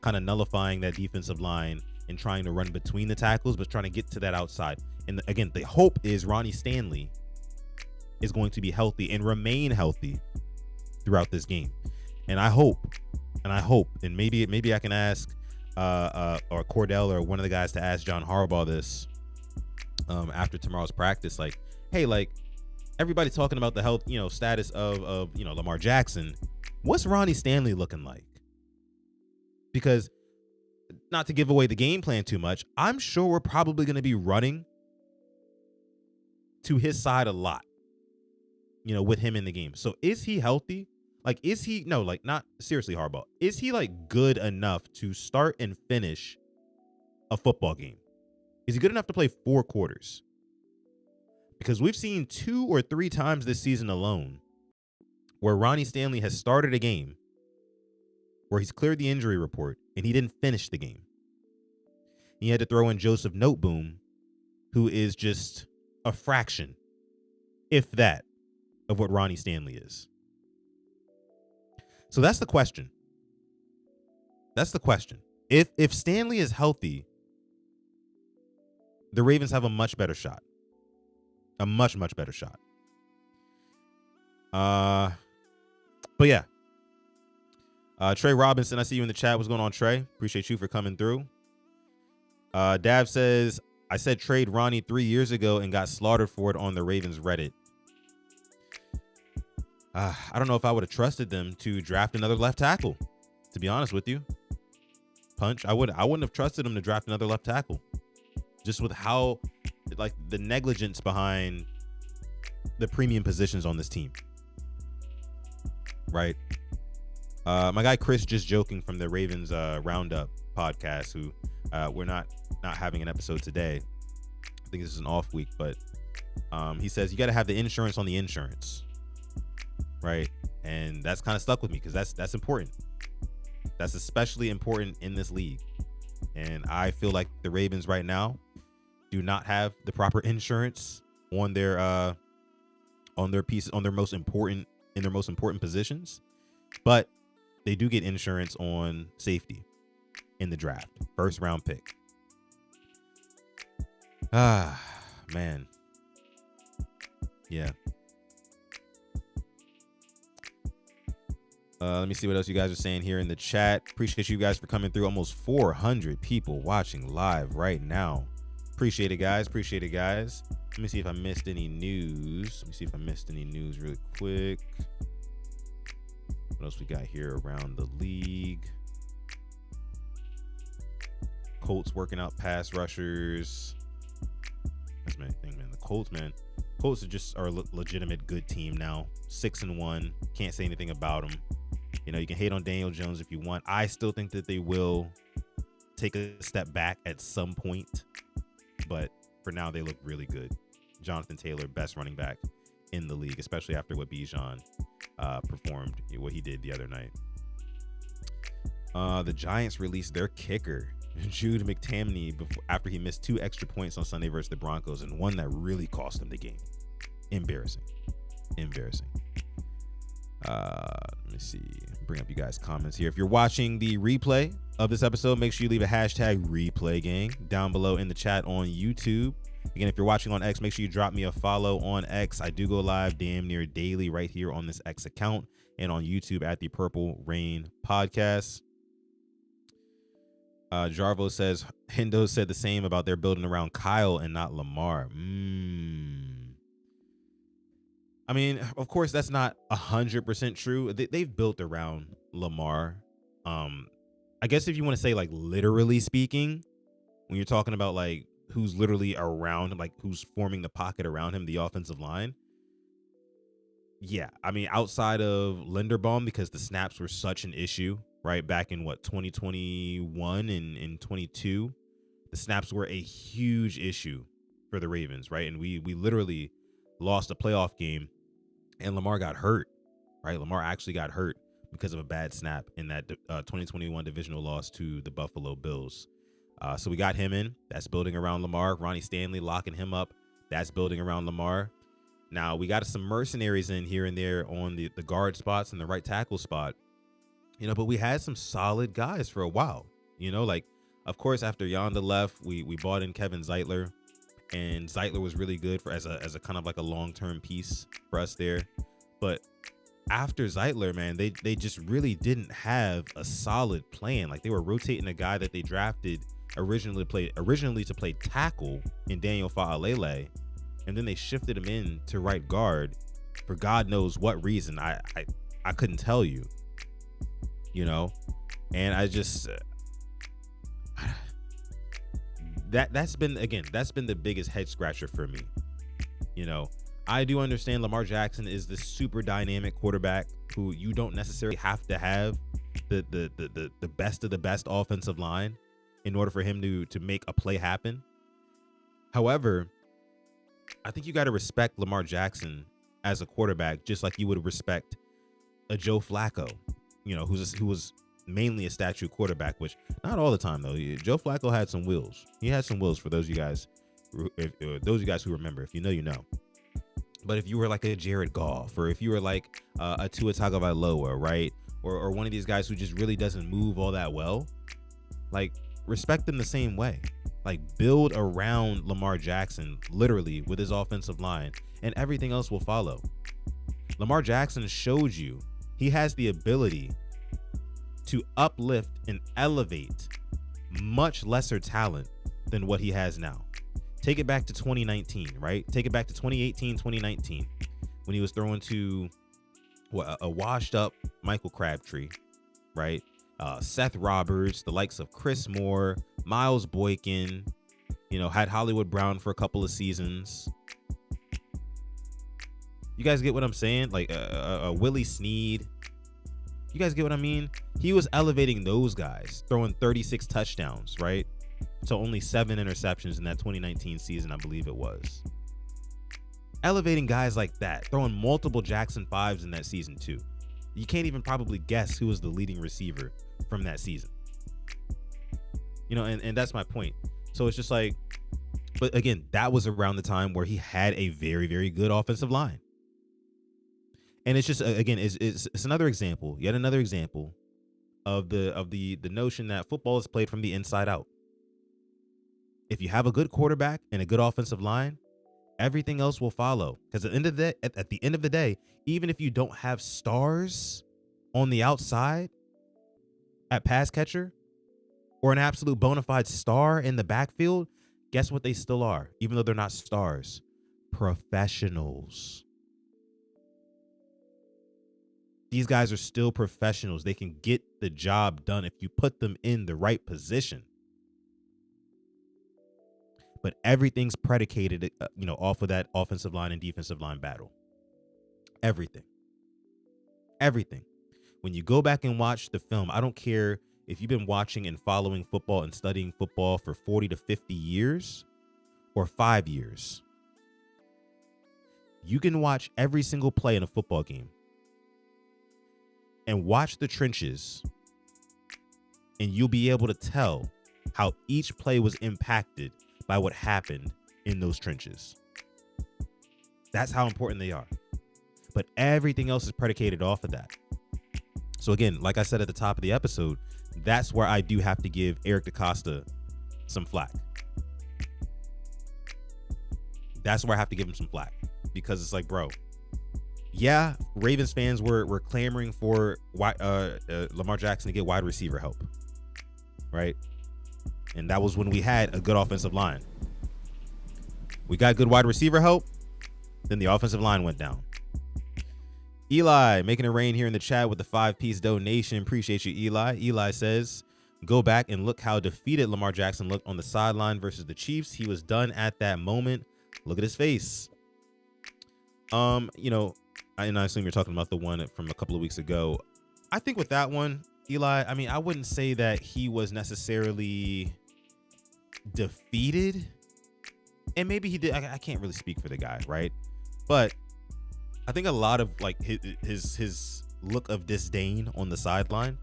Kind of nullifying that defensive line and trying to run between the tackles, but trying to get to that outside. And again, the hope is Ronnie Stanley is going to be healthy and remain healthy throughout this game. And I hope, and maybe I can ask or Cordell or one of the guys to ask John Harbaugh this after tomorrow's practice. Like, hey, like everybody talking about the health, status of Lamar Jackson. What's Ronnie Stanley looking like? Because not to give away the game plan too much, I'm sure we're probably going to be running to his side a lot, with him in the game. So is he healthy? Like, is he, no, like not seriously, Harbaugh, is he like good enough to start and finish a football game? Is he good enough to play 4 quarters? Because we've seen 2 or 3 times this season alone where Ronnie Stanley has started a game where he's cleared the injury report and he didn't finish the game. He had to throw in Joseph Noteboom, who is just a fraction, if that, of what Ronnie Stanley is. So that's the question. If Stanley is healthy, the Ravens have a much better shot. A much, much better shot. But yeah. Trey Robinson, I see you in the chat. What's going on, Trey? Appreciate you for coming through. Dav says, I said trade Ronnie 3 years ago and got slaughtered for it on the Ravens Reddit. I don't know if I would have trusted them to draft another left tackle, to be honest with you. Punch, I wouldn't have trusted them to draft another left tackle. Just with how, like, the negligence behind the premium positions on this team. Right? My guy Chris Just Joking from the Ravens Roundup podcast, who we're not having an episode today. I think this is an off week, but he says you got to have the insurance on the insurance, right? And that's kind of stuck with me because that's important. That's especially important in this league, and I feel like the Ravens right now do not have the proper insurance on their pieces, on their most important positions, but they do get insurance on safety in the draft. First round pick. Man. Yeah. Let me see what else you guys are saying here in the chat. Appreciate you guys for coming through. Almost 400 people watching live right now. Appreciate it, guys. Let me see if I missed any news. Really quick. What else we got here around the league? Colts working out pass rushers. That's my thing, man. The Colts, man. Colts are a legitimate good team now. 6-1. Can't say anything about them. You can hate on Daniel Jones if you want. I still think that they will take a step back at some point. But for now, they look really good. Jonathan Taylor, best running back in the league, especially after what Bijan performed, what he did the other night. The Giants released their kicker, Jude McTamney, after he missed 2 extra points on Sunday versus the Broncos, and one that really cost him the game. Embarrassing. Let me see. Bring up you guys' comments here. If you're watching the replay of this episode, make sure you leave a hashtag replay gang down below in the chat on YouTube. Again, if you're watching on X, make sure you drop me a follow on X. I do go live damn near daily right here on this X account and on YouTube at the Purple Rain Podcast. Jarvo says, Hendo said the same about their building around Kyle and not Lamar. I mean, of course, that's not 100% true. They've built around Lamar. I guess if you want to say, like, literally speaking, when you're talking about, like, who's literally around him, like who's forming the pocket around him, the offensive line. Yeah, I mean, outside of Linderbaum, because the snaps were such an issue, right? Back in 2021 and 22, the snaps were a huge issue for the Ravens, right? And we literally lost a playoff game, and Lamar got hurt, right? Lamar actually got hurt because of a bad snap in that 2021 divisional loss to the Buffalo Bills. So we got him in. That's building around Lamar. Ronnie Stanley locking him up. That's building around Lamar. Now, we got some mercenaries in here and there on the guard spots and the right tackle spot, but we had some solid guys for a while, like, of course, after Yonda left, we bought in Kevin Zeitler, and Zeitler was really good as a kind of like a long-term piece for us there. But after Zeitler, man, they just really didn't have a solid plan. Like, they were rotating a guy that they drafted originally to play tackle in Daniel Fa'alele, and then they shifted him in to right guard for God knows what reason. I couldn't tell you, and I just that's been the biggest head scratcher for me. I do understand Lamar Jackson is this super dynamic quarterback who you don't necessarily have to have the best of the best offensive line in order for him to make a play happen. However, I think you got to respect Lamar Jackson as a quarterback, just like you would respect a Joe Flacco, who was mainly a statue quarterback, which not all the time though. Joe Flacco had some wheels. He had some wheels for those of you guys, who remember. If you know, you know. But if you were like a Jared Goff, or if you were like a Tua Tagovailoa, right, or one of these guys who just really doesn't move all that well, like, respect them the same way. Like, build around Lamar Jackson, literally, with his offensive line, and everything else will follow. Lamar Jackson showed you he has the ability to uplift and elevate much lesser talent than what he has now. Take it back to 2019, right? Take it back to 2018, 2019, when he was throwing to a washed up Michael Crabtree, right? Seth Roberts, the likes of Chris Moore, Miles Boykin, had Hollywood Brown for a couple of seasons. You guys get what I'm saying? Like a Willie Snead. You guys get what I mean? He was elevating those guys, throwing 36 touchdowns, right? So only 7 interceptions in that 2019 season, I believe it was. Elevating guys like that, throwing multiple Jackson 5s in that season too. You can't even probably guess who was the leading receiver from that season. And that's my point. So it's just like, but again, that was around the time where he had a very, very good offensive line. And it's just, again, it's another example, yet another example of the notion that football is played from the inside out. If you have a good quarterback and a good offensive line, everything else will follow. Because at the end of the day, even if you don't have stars on the outside at pass catcher, or an absolute bona fide star in the backfield, guess what they still are, even though they're not stars? Professionals. These guys are still professionals. They can get the job done if you put them in the right position. But everything's predicated, off of that offensive line and defensive line battle. Everything. When you go back and watch the film, I don't care if you've been watching and following football and studying football for 40 to 50 years or 5 years. You can watch every single play in a football game and watch the trenches, and you'll be able to tell how each play was impacted by what happened in those trenches. That's how important they are. But everything else is predicated off of that. So again, like I said at the top of the episode, that's where I do have to give Eric DeCosta some flack. That's where I have to give him some flack, because it's like, bro, yeah, Ravens fans were clamoring for Lamar Jackson to get wide receiver help, right? And that was when we had a good offensive line. We got good wide receiver help, then the offensive line went down. Eli making it rain here in the chat with the 5-piece donation. Appreciate you, Eli. Eli says, Go back and look how defeated Lamar Jackson looked on the sideline versus the Chiefs. He was done at that moment. Look at his face. You know, and I assume you're talking about the one from a couple of weeks ago. I think with that one, Eli, I mean, I wouldn't say that he was necessarily defeated. And maybe he did. I can't really speak for the guy, right? But I think a lot of like his look of disdain on the sideline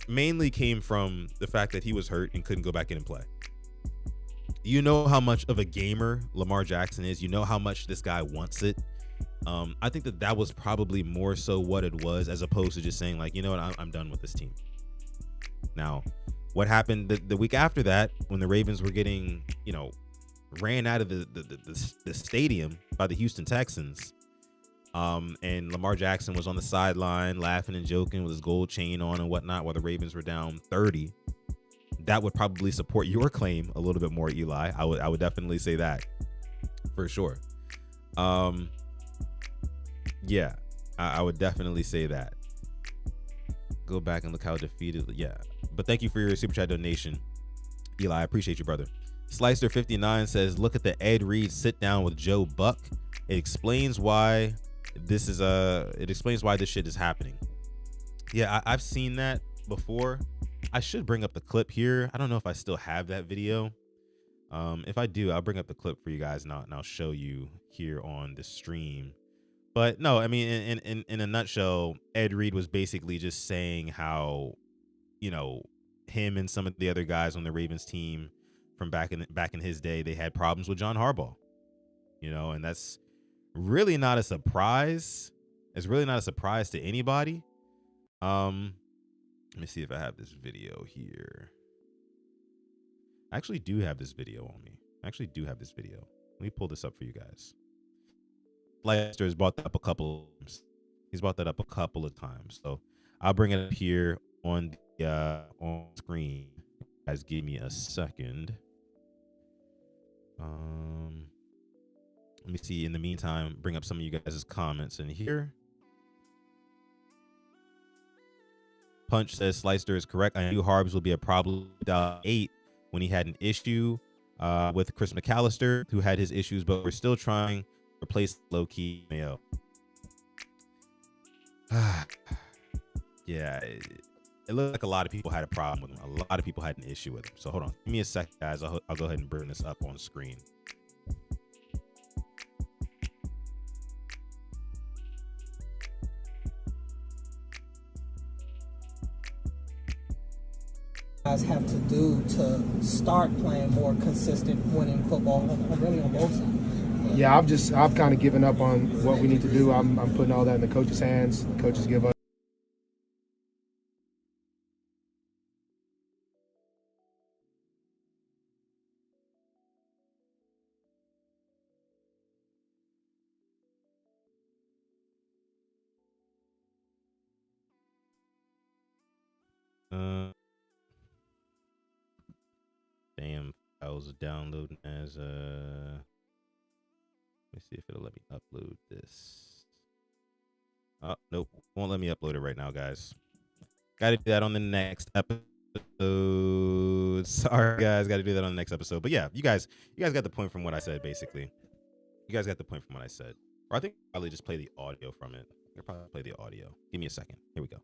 mainly came from the fact that he was hurt and couldn't go back in and play. You know how much of a gamer Lamar Jackson is. You know how much this guy wants it. I think that was probably more so what it was, as opposed to just saying like, you know what, I'm done with this team. Now, what happened the week after that, when the Ravens were getting, you know, ran out of the stadium by the Houston Texans, and Lamar Jackson was on the sideline laughing and joking with his gold chain on and whatnot while the Ravens were down 30. That would probably support your claim a little bit more, Eli. I would definitely say that for sure. Yeah, I would definitely say that. Go back and look how defeated. Yeah, but thank you for your super chat donation, Eli. I appreciate you, brother. Slicer59 says, look at the Ed Reed sit down with Joe Buck. It explains why this shit is happening. Yeah, I've seen that before. I should bring up the clip here. I don't know if I still have that video. If I do, I'll bring up the clip for you guys now, and I'll show you here on the stream. But no, I mean, in a nutshell, Ed Reed was basically just saying how, you know, him and some of the other guys on the Ravens team from back in his day, they had problems with John Harbaugh, you know, and that's really not a surprise. It's really not a surprise to anybody. Let me see if I have this video here. I actually do have this video on me. Let me pull this up for you guys. Leicester has brought that up a couple of times. He's brought that up a couple of times. So I'll bring it up here on screen. You guys, give me a second. Let me see. In the meantime, bring up some of you guys' comments in here. Punch says Slicer is correct. I knew Harbs will be a problem without 8 when he had an issue with Chris McAllister, who had his issues, but we're still trying to replace low-key Mayo. Yeah, it looked like a lot of people had a problem with him. A lot of people had an issue with him. So hold on. Give me a second, guys. I'll go ahead and bring this up on screen. Guys have to do to start playing more consistent winning football really on both sides? Yeah, I've kind of given up on what we need to do. I'm putting all that in the coaches' hands. The coaches give us. Damn, I was downloading as let me see if it'll let me upload this. Oh, nope, won't let me upload it right now, guys. Gotta do that on the next episode. Sorry, guys, gotta do that on the next episode. But yeah, you guys got the point from what I said, basically. You guys got the point from what I said. Or I think I'll probably just play the audio from it. I'll probably play the audio. Give me a second. Here we go.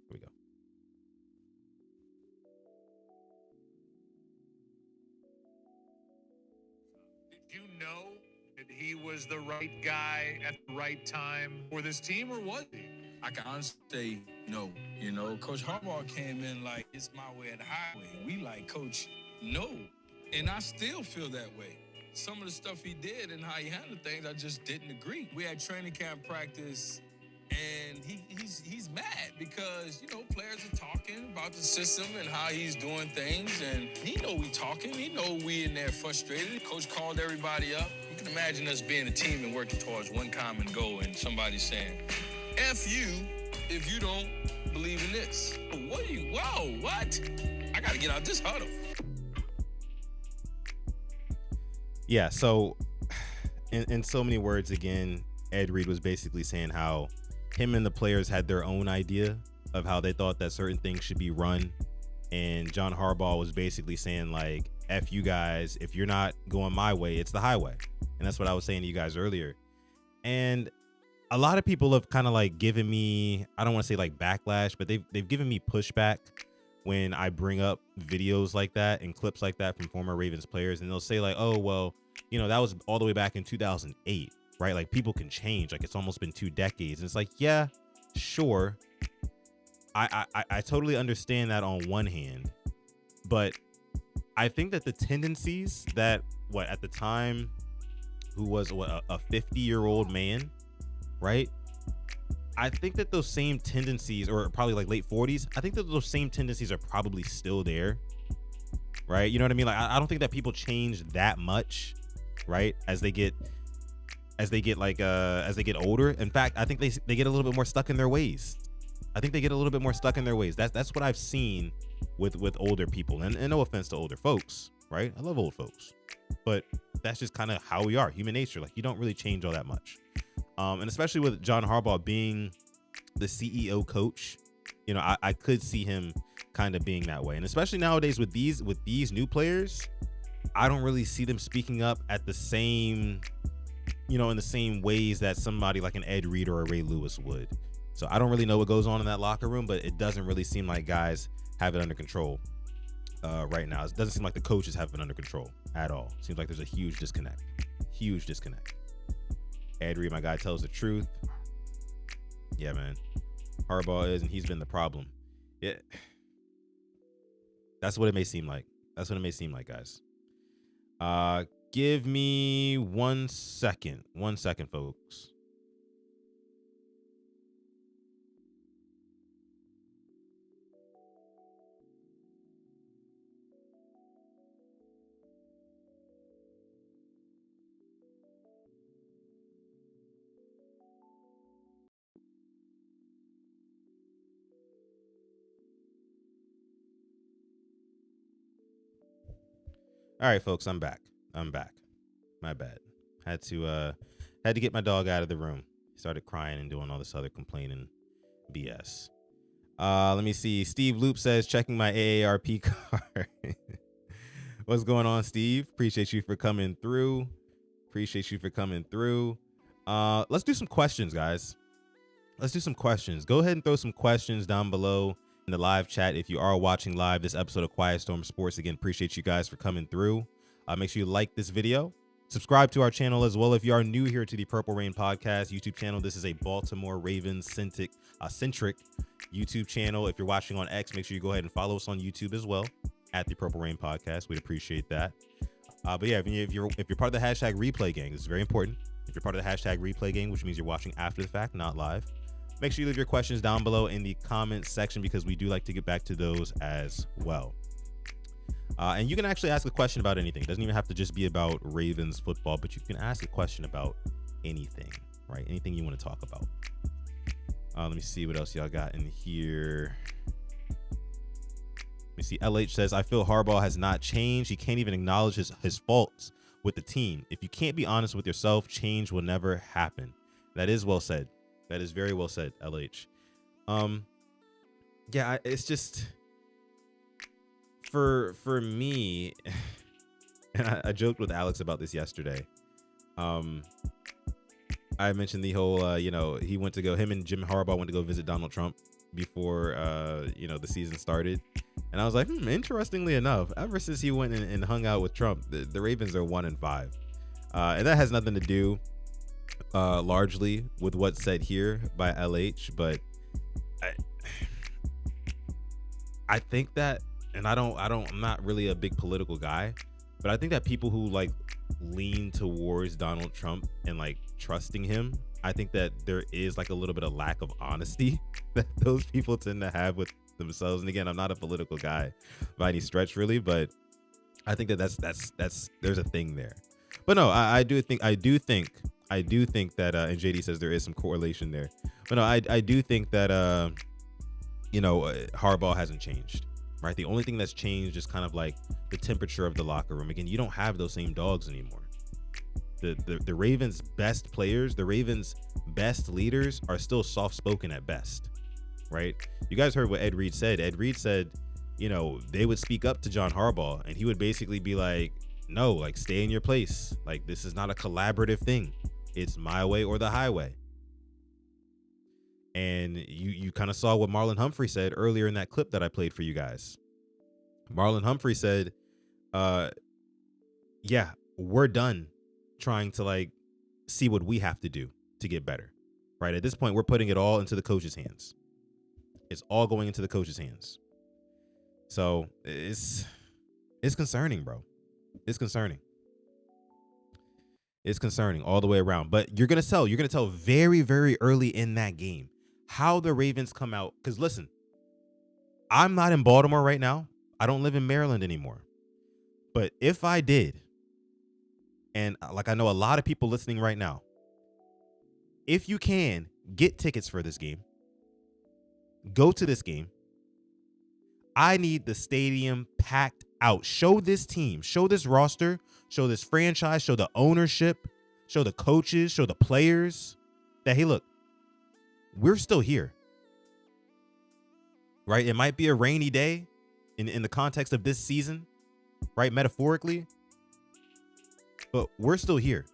You know that he was the right guy at the right time for this team, or was he? I can honestly say no. You know, Coach Harbaugh came in like, it's my way or the highway. We like, Coach, no. And I still feel that way. Some of the stuff he did and how he handled things, I just didn't agree. We had training camp practice, and he's mad because, you know, players are talking about the system and how he's doing things, and he know we talking. He know we in there frustrated. Coach called everybody up. You can imagine us being a team and working towards one common goal, and somebody saying, F you if you don't believe in this. What I got to get out this huddle. Yeah, so in so many words, again, Ed Reed was basically saying how him and the players had their own idea of how they thought that certain things should be run and John Harbaugh was basically saying like, F you guys, if you're not going my way, it's the highway. And that's what I was saying to you guys earlier. And a lot of people have kind of like given me, I don't want to say like backlash, but they've given me pushback when I bring up videos like that and clips like that from former Ravens players. And they'll say like, oh, well, you know, that was all the way back in 2008, right? Like people can change. Like it's almost been 2 decades. And it's like, yeah, sure. I totally understand that on one hand, but I think that the tendencies that at the time, who was a 50-year-old man, right? I think that those same tendencies, or probably like late 40s, I think that those same tendencies are probably still there, right? You know what I mean? Like I don't think that people change that much, right? As they get older. In fact, I think they get a little bit more stuck in their ways. That's what I've seen with older people. And no offense to older folks, right? I love old folks, but that's just kind of how we are, human nature. Like you don't really change all that much. And especially with John Harbaugh being the CEO coach, you know, I could see him kind of being that way. And especially nowadays with these new players, I don't really see them speaking up at the same, you know, in the same ways that somebody like an Ed Reed or a Ray Lewis would. So I don't really know what goes on in that locker room, but it doesn't really seem like guys have it under control right now. It doesn't seem like the coaches have it under control at all. It seems like there's a huge disconnect. Ed Reed, my guy, tells the truth. Yeah, man. Harbaugh is, and he's been the problem. Yeah. That's what it may seem like. Guys. Give me 1 second. 1 second, folks. All right, folks, I'm back. My bad. Had to get my dog out of the room. He started crying and doing all this other complaining BS. Let me see. Steve Loop says, checking my AARP card. What's going on, Steve? Appreciate you for coming through. Let's do some questions, guys. Go ahead and throw some questions down below in the live chat. If you are watching live this episode of Quiet Storm Sports, again, appreciate you guys for coming through. Make sure you like this video, subscribe to our channel as well. If you are new here to the Purple Rain Podcast YouTube channel, this is a Baltimore Ravens centric YouTube channel. If you're watching on X, make sure you go ahead and follow us on YouTube as well at the Purple Rain Podcast. We'd appreciate that. But yeah, if you're part of the hashtag replay gang, this is very important. If you're part of the hashtag replay gang, which means you're watching after the fact, not live, make sure you leave your questions down below in the comments section, because we do like to get back to those as well. And you can actually ask a question about anything. It doesn't even have to just be about Ravens football, but you can ask a question about anything, right? Anything you want to talk about. Let me see what else y'all got in here. Let me see. LH says, I feel Harbaugh has not changed. He can't even acknowledge his faults with the team. If you can't be honest with yourself, change will never happen. That is well said. That is very well said, LH. Yeah, it's just for me, and I joked with Alex about this yesterday. I mentioned the whole, him and Jim Harbaugh went to go visit Donald Trump before, the season started. And I was like, interestingly enough, ever since he went and hung out with Trump, the Ravens are 1-5. And that has nothing to do largely with what's said here by LH, but I think that, and I'm not really a big political guy, but I think that people who like lean towards Donald Trump and like trusting him, I think that there is like a little bit of lack of honesty that those people tend to have with themselves. And again, I'm not a political guy by any stretch really, but I think that that's there's a thing there. But no, I do think that, and JD says there is some correlation there. But no, I do think that, Harbaugh hasn't changed, right? The only thing that's changed is kind of like the temperature of the locker room. Again, you don't have those same dogs anymore. The Ravens' best players, the Ravens' best leaders are still soft-spoken at best, right? You guys heard what Ed Reed said. Ed Reed said, they would speak up to John Harbaugh, and he would basically be like, no, like, stay in your place. Like, this is not a collaborative thing. It's my way or the highway. And you kind of saw what Marlon Humphrey said earlier in that clip that I played for you guys. Marlon Humphrey said, yeah, we're done trying to, like, see what we have to do to get better. Right? At this point, we're putting it all into the coach's hands. It's all going into the coach's hands. So it's concerning, bro. It's concerning. It's concerning all the way around. But you're going to tell very, very early in that game how the Ravens come out. Because listen, I'm not in Baltimore right now. I don't live in Maryland anymore. But if I did, and like I know a lot of people listening right now, if you can get tickets for this game, go to this game. I need the stadium packed out. Show this team, show this roster, show this franchise, show the ownership, show the coaches, show the players that, hey, look, we're still here. Right? It might be a rainy day in the context of this season, right? Metaphorically, but we're still here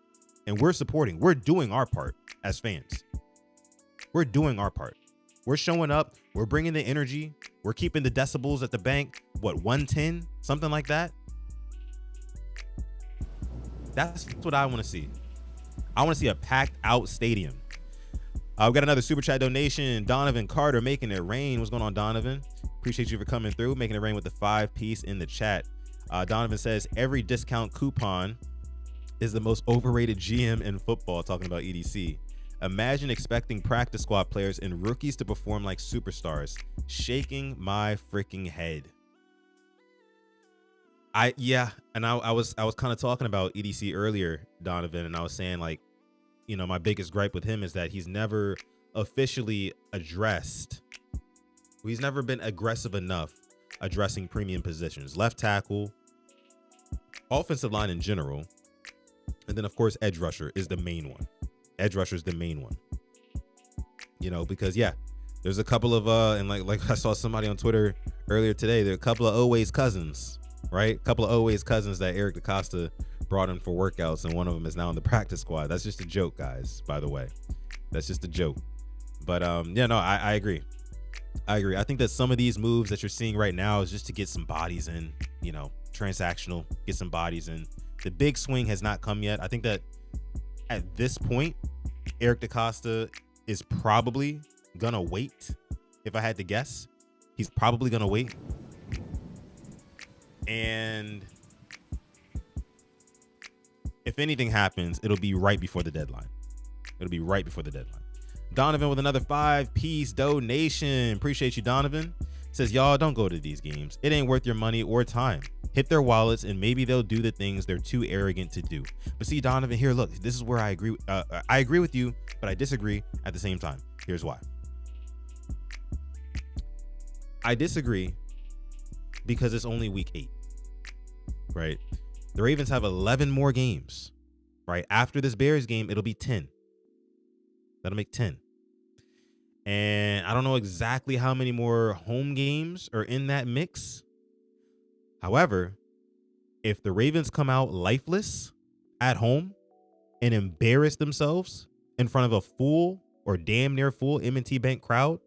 and we're supporting. We're doing our part as fans. We're doing our part. We're showing up. We're bringing the energy. We're keeping the decibels at the bank. What, 110? Something like that? That's what I want to see. I want to see a packed out stadium. We've got another super chat donation. Donovan Carter, making it rain. What's going on, Donovan? Appreciate you for coming through, making it rain with the 5-piece in the chat. Donovan says, every discount coupon is the most overrated GM in football, talking about EDC. Imagine expecting practice squad players and rookies to perform like superstars. Shaking my freaking head. I was kind of talking about EDC earlier, Donovan, and I was saying, like, my biggest gripe with him is that he's never officially addressed. He's never been aggressive enough addressing premium positions. Left tackle, offensive line in general, and then, of course, edge rusher is the main one. Edge rusher is the main one. Because, yeah, there's a couple of, and like I saw somebody on Twitter earlier today, there are a couple of Oweh's cousins, right? A couple of Oweh's cousins that Eric DaCosta brought in for workouts, and one of them is now in the practice squad. That's just a joke, guys, by the way. That's just a joke. But, I agree. I think that some of these moves that you're seeing right now is just to get some bodies in, transactional, get some bodies in. The big swing has not come yet. I think that at this point, Eric DaCosta is probably going to wait. If I had to guess, he's probably going to wait. And if anything happens, it'll be right before the deadline. Donovan with another 5-piece donation. Appreciate you, Donovan. Says, y'all don't go to these games. It ain't worth your money or time. Hit their wallets and maybe they'll do the things they're too arrogant to do. But see, Donovan, here, look, this is where I agree. I agree with you, but I disagree at the same time. Here's why. I disagree because it's only week 8, right? The Ravens have 11 more games, right? After this Bears game, it'll be 10. That'll make 10. And I don't know exactly how many more home games are in that mix. However, if the Ravens come out lifeless at home and embarrass themselves in front of a full or damn near full M&T Bank crowd,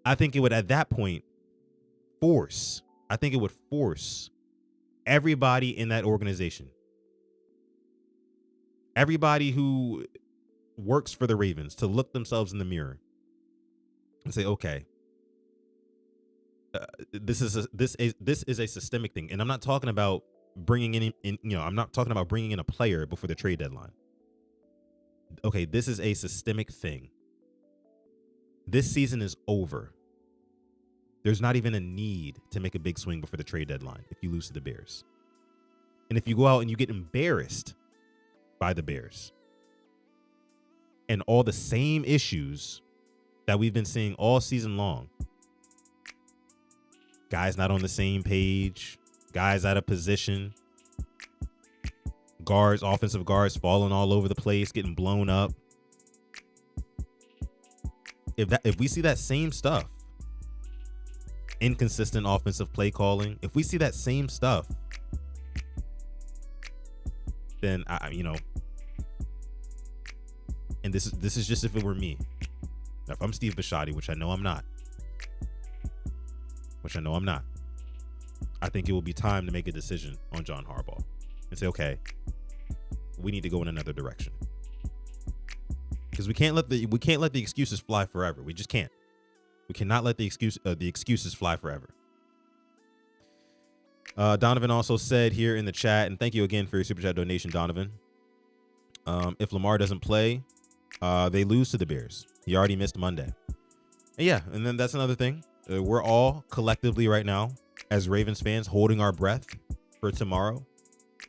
I think it would at that point force everybody in that organization, everybody who works for the Ravens, to look themselves in the mirror and say, okay, this is a systemic thing. And I'm not talking about bringing I'm not talking about bringing in a player before the trade deadline. Okay, this is a systemic thing. This season is over. There's not even a need to make a big swing before the trade deadline if you lose to the Bears. And if you go out and you get embarrassed by the Bears and all the same issues that we've been seeing all season long, guys not on the same page, guys out of position, guards, offensive guards falling all over the place, getting blown up. If we see that same stuff, inconsistent offensive play calling, if we see that same stuff, then and this is just if it were me. Now, if I'm Steve Bisciotti, which I know I'm not, I think it will be time to make a decision on John Harbaugh and say, okay, we need to go in another direction, because we can't let the excuses fly forever. We just can't. We cannot let the excuses fly forever. Donovan also said here in the chat, and thank you again for your super chat donation, Donovan. If Lamar doesn't play, they lose to the Bears. He already missed Monday. And yeah, and then that's another thing. We're all collectively right now, as Ravens fans, holding our breath for tomorrow,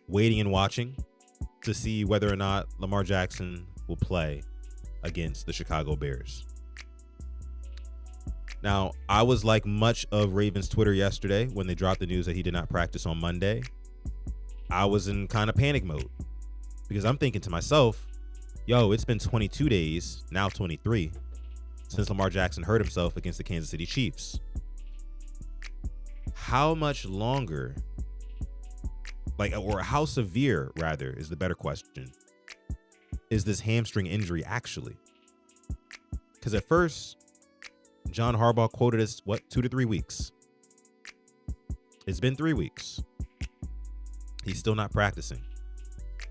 waiting and watching to see whether or not Lamar Jackson will play against the Chicago Bears. Now, I was like much of Ravens Twitter yesterday when they dropped the news that he did not practice on Monday. I was in kind of panic mode because I'm thinking to myself, yo, it's been 22 days, now 23, since Lamar Jackson hurt himself against the Kansas City Chiefs. How much longer, or how severe, rather, is the better question, is this hamstring injury actually? Because at first, John Harbaugh quoted us, 2 to 3 weeks. It's been 3 weeks. He's still not practicing.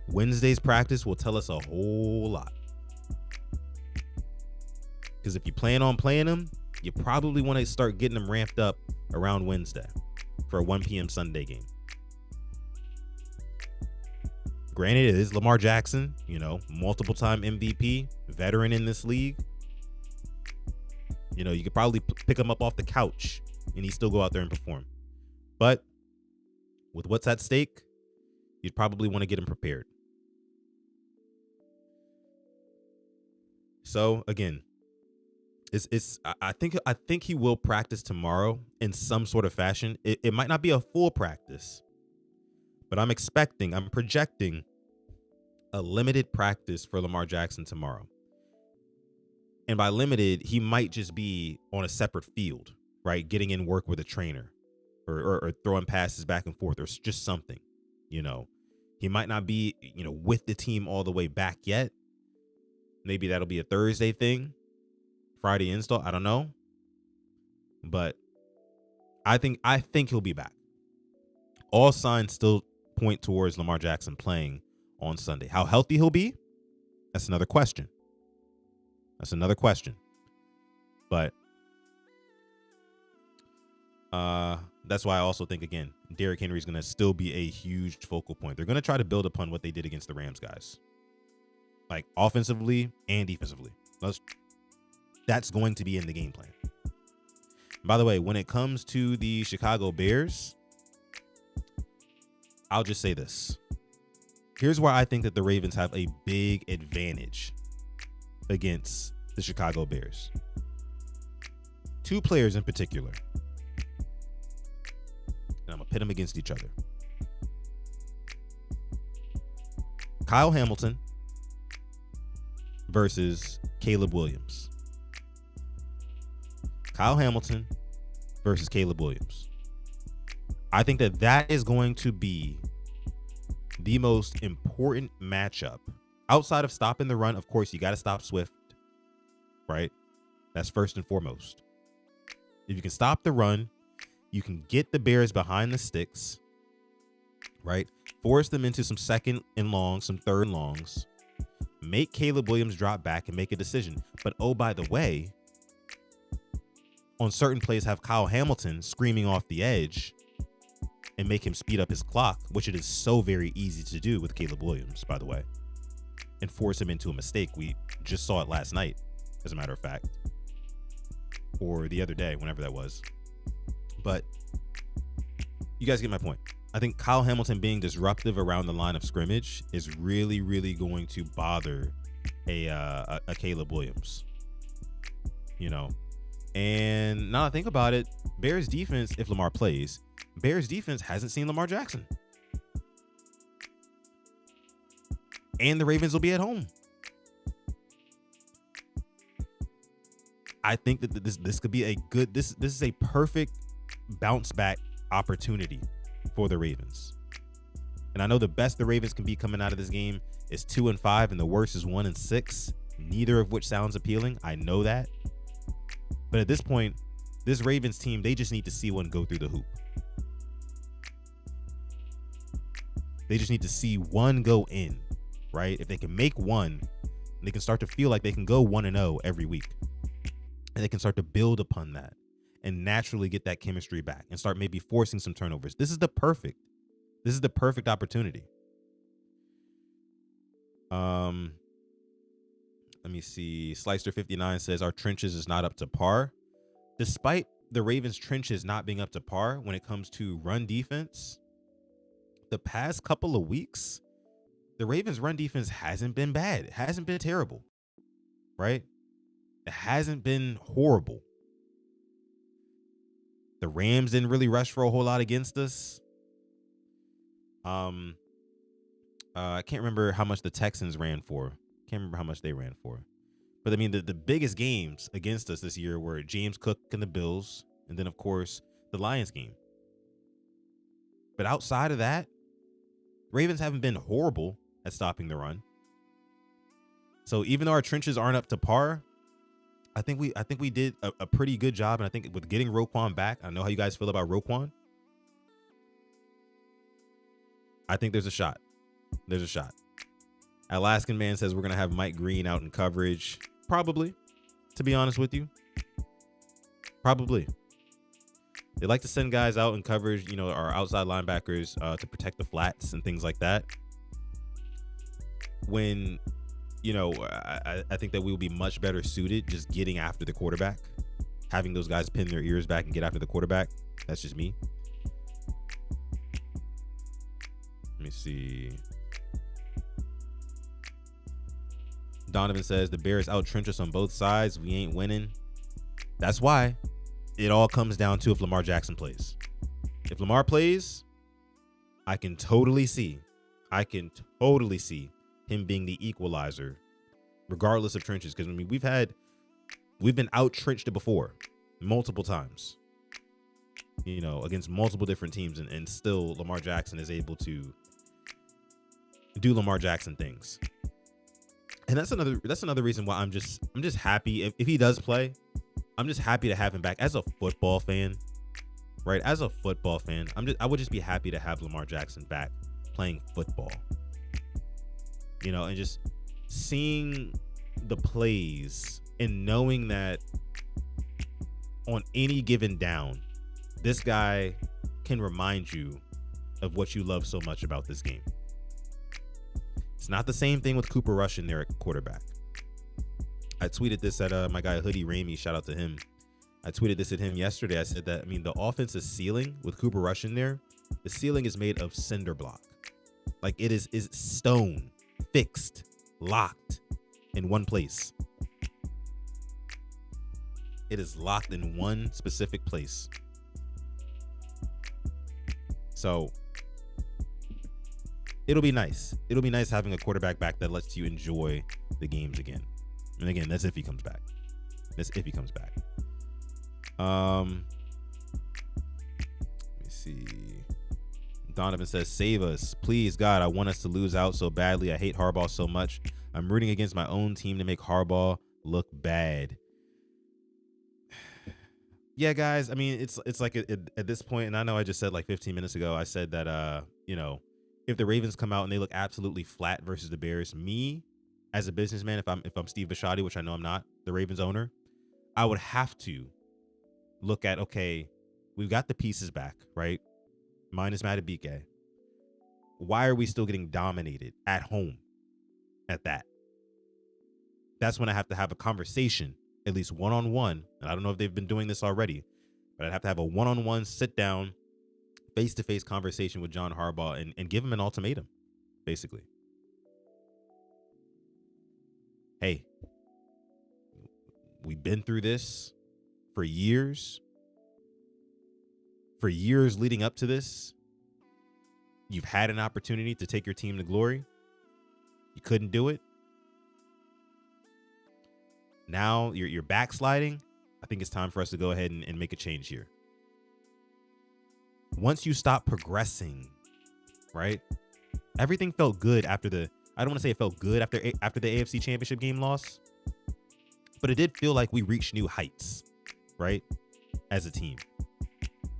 Wednesday's practice will tell us a whole lot. Because if you plan on playing him, you probably want to start getting him ramped up around Wednesday for a 1 p.m. Sunday game. Granted, it is Lamar Jackson, multiple time MVP, veteran in this league. You could probably pick him up off the couch and he still go out there and perform. But with what's at stake, you'd probably want to get him prepared. So again, I think he will practice tomorrow in some sort of fashion. It might not be a full practice, but I'm projecting a limited practice for Lamar Jackson tomorrow. And by limited, he might just be on a separate field, right? Getting in work with a trainer or throwing passes back and forth or just something, He might not be, with the team all the way back yet. Maybe that'll be a Thursday thing, Friday install. I don't know. But I think he'll be back. All signs still point towards Lamar Jackson playing on Sunday. How healthy he'll be, that's another question. But that's why I also think, again, Derrick Henry is going to still be a huge focal point. They're going to try to build upon what they did against the Rams, guys. Like offensively and defensively. That's going to be in the game plan. By the way, when it comes to the Chicago Bears, I'll just say this. Here's where I think that the Ravens have a big advantage against the Chicago Bears. 2 players in particular. And I'm going to pit them against each other. Kyle Hamilton versus Caleb Williams. Kyle Hamilton versus Caleb Williams. I think that is going to be the most important matchup. Outside of stopping the run, of course, you got to stop Swift, right? That's first and foremost. If you can stop the run, you can get the Bears behind the sticks, right? Force them into some second and longs, some third and longs. Make Caleb Williams drop back and make a decision. But oh, by the way, on certain plays, have Kyle Hamilton screaming off the edge and make him speed up his clock, which it is so very easy to do with Caleb Williams, by the way, and force him into a mistake. We just saw it last night, as a matter of fact, or the other day, whenever that was. But you guys get my point. I think Kyle Hamilton being disruptive around the line of scrimmage is really, really going to bother a Caleb Williams, And now I think about it, Bears defense, if Lamar plays, Bears defense hasn't seen Lamar Jackson. And the Ravens will be at home. I think that this could be a good, this is a perfect bounce back opportunity for the Ravens. And I know the best the Ravens can be coming out of this game is 2-5, and the worst is 1-6. Neither of which sounds appealing. I know that. But at this point, this Ravens team, they just need to see one go through the hoop. They just need to see one go in, right? If they can make one, they can start to feel like they can go 1-0 every week. And they can start to build upon that and naturally get that chemistry back and start maybe forcing some turnovers. This is the perfect opportunity. Let me see. Slicer59 says our trenches is not up to par. Despite the Ravens trenches not being up to par when it comes to run defense, the past couple of weeks, the Ravens run defense hasn't been bad. It hasn't been terrible, right? It hasn't been horrible. The Rams didn't really rush for a whole lot against us. I can't remember how much the Texans ran for. Can't remember how much they ran for. But I mean, the biggest games against us this year were James Cook and the Bills, and then of course the Lions game. But outside of that, Ravens haven't been horrible at stopping the run. So even though our trenches aren't up to par, I think we did a pretty good job. And I think with getting Roquan back, I know how you guys feel about Roquan. I think there's a shot. There's a shot. Alaskan Man says we're going to have Mike Green out in coverage. Probably, to be honest with you. Probably. They like to send guys out in coverage, our outside linebackers to protect the flats and things like that. When, I think that we will be much better suited just getting after the quarterback. Having those guys pin their ears back and get after the quarterback. That's just me. Let me see. Donovan says the Bears out-trench us on both sides. We ain't winning. That's why it all comes down to if Lamar Jackson plays. If Lamar plays, I can totally see him being the equalizer, regardless of trenches. Because I mean, we've been out-trenched before, multiple times, against multiple different teams, and still Lamar Jackson is able to do Lamar Jackson things. And that's another reason why I'm just happy if he does play. I'm just happy to have him back as a football fan, right? As a football fan, I would just be happy to have Lamar Jackson back playing football, and just seeing the plays and knowing that on any given down, this guy can remind you of what you love so much about this game. It's not the same thing with Cooper Rush in there at quarterback. I tweeted this at my guy Hoodie Ramey. Shout out to him. I tweeted this at him yesterday. I said that, the offensive ceiling with Cooper Rush in there, the ceiling is made of cinder block. Like it is stone, fixed, locked in one place. It is locked in one specific place. So it'll be nice. It'll be nice having a quarterback back that lets you enjoy the games again. And again, that's if he comes back. Let me see. Donovan says, save us. Please, God, I want us to lose out so badly. I hate Harbaugh so much. I'm rooting against my own team to make Harbaugh look bad. Yeah, guys, it's like at this point, and I know I just said like 15 minutes ago, I said that, if the Ravens come out and they look absolutely flat versus the Bears, me as a businessman, if I'm Steve Bisciotti, which I know I'm not, the Ravens owner, I would have to look at, okay, we've got the pieces back, right? Minus Madubuike. Why are we still getting dominated at home at that? That's when I have to have a conversation, at least one-on-one. And I don't know if they've been doing this already, but I'd have to have a one-on-one sit down, face-to-face conversation with John Harbaugh and give him an ultimatum, basically. Hey, we've been through this for years. For years leading up to this, you've had an opportunity to take your team to glory. You couldn't do it. Now you're backsliding. I think it's time for us to go ahead and make a change here. once you stop progressing, right? Everything felt good after I don't want to say it felt good after the AFC Championship game loss, but it did feel like we reached new heights, right? As a team.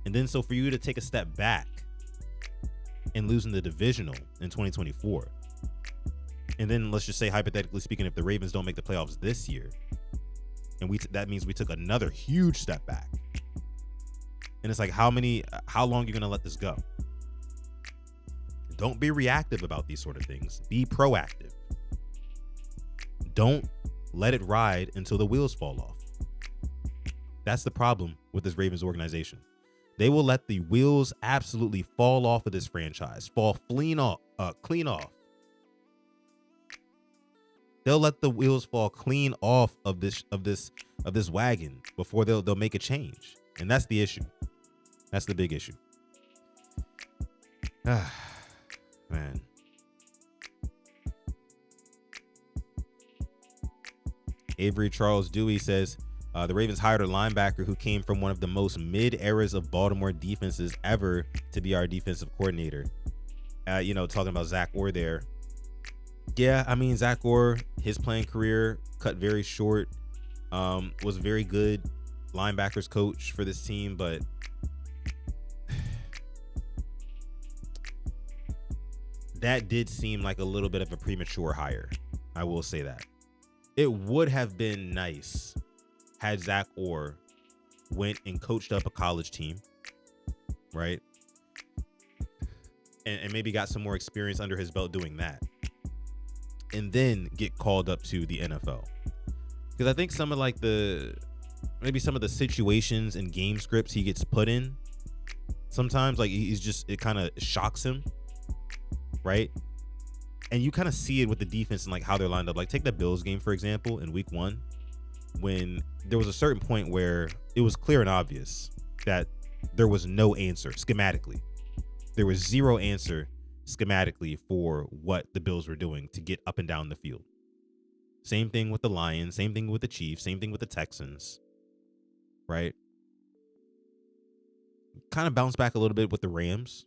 And then so for you to take a step back and losing the divisional in 2024, and then let's just say hypothetically speaking, if the Ravens don't make the playoffs this year, and that means we took another huge step back. And it's like, how long are you going to let this go? Don't be reactive about these sort of things. Be proactive. Don't let it ride until the wheels fall off. That's the problem with this Ravens organization. They will let the wheels absolutely fall off of this franchise, fall clean off. They'll let the wheels fall clean off of this wagon before they'll make a change. And that's the issue. That's the big issue. Man. Avery Charles Dewey says the Ravens hired a linebacker who came from one of the most mid eras of Baltimore defenses ever to be our defensive coordinator. Talking about Zach Orr there. Yeah, I mean, Zach Orr, his playing career cut very short. Was a very good linebackers coach for this team, but that did seem like a little bit of a premature hire. I will say that. It would have been nice had Zach Orr went and coached up a college team, right? And maybe got some more experience under his belt doing that. And then get called up to the NFL. Because I think some of the situations and game scripts he gets put in, sometimes like it kind of shocks him. Right? And you kind of see it with the defense and like how they're lined up. Like take the Bills game, for example, in week 1, when there was a certain point where it was clear and obvious that there was no answer schematically. There was zero answer schematically for what the Bills were doing to get up and down the field. Same thing with the Lions, same thing with the Chiefs, same thing with the Texans, right? Kind of bounced back a little bit with the Rams,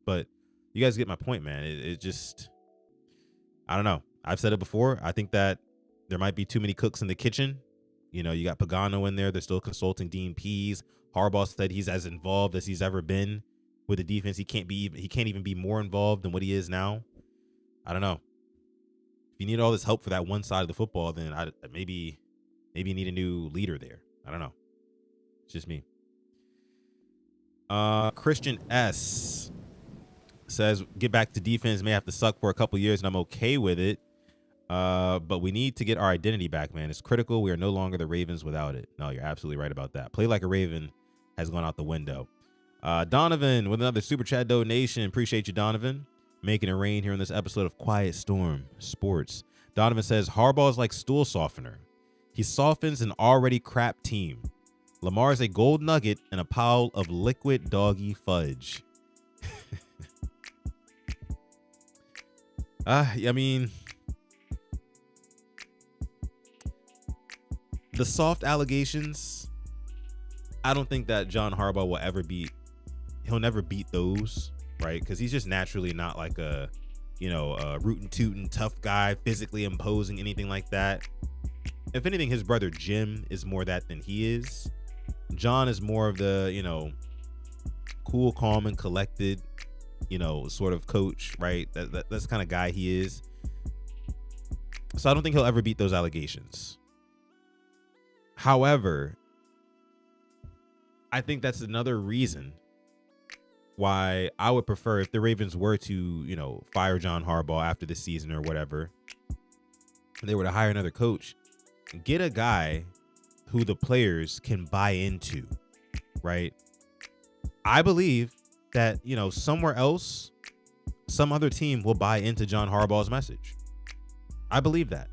but you guys get my point, man. It just, I don't know. I've said it before. I think that there might be too many cooks in the kitchen. You got Pagano in there. They're still consulting Dean Pease. Harbaugh said he's as involved as he's ever been with the defense. He can't even be more involved than what he is now. I don't know. If you need all this help for that one side of the football, then maybe you need a new leader there. I don't know. It's just me. Christian S says, get back to defense may have to suck for a couple years, and I'm okay with it. But we need to get our identity back, man. It's critical. We are no longer the Ravens without it. No, you're absolutely right about that. Play like a Raven has gone out the window. Donovan with another Super Chat donation. Appreciate you, Donovan. Making it rain here in this episode of Quiet Storm Sports. Donovan says, Harbaugh is like stool softener. He softens an already crap team. Lamar is a gold nugget and a pile of liquid doggy fudge. I mean, the soft allegations, I don't think that John Harbaugh will ever beat. He'll never beat those, right? Because he's just naturally not like a rootin' tootin' tough guy, physically imposing, anything like that. If anything, his brother Jim is more that than he is. John is more of the, cool, calm, and collected, sort of coach, right? That's the kind of guy he is. So I don't think he'll ever beat those allegations. However, I think that's another reason why I would prefer, if the Ravens were to, fire John Harbaugh after this season or whatever, they were to hire another coach, get a guy who the players can buy into, right? I believe that, somewhere else, some other team will buy into John Harbaugh's message. I believe that.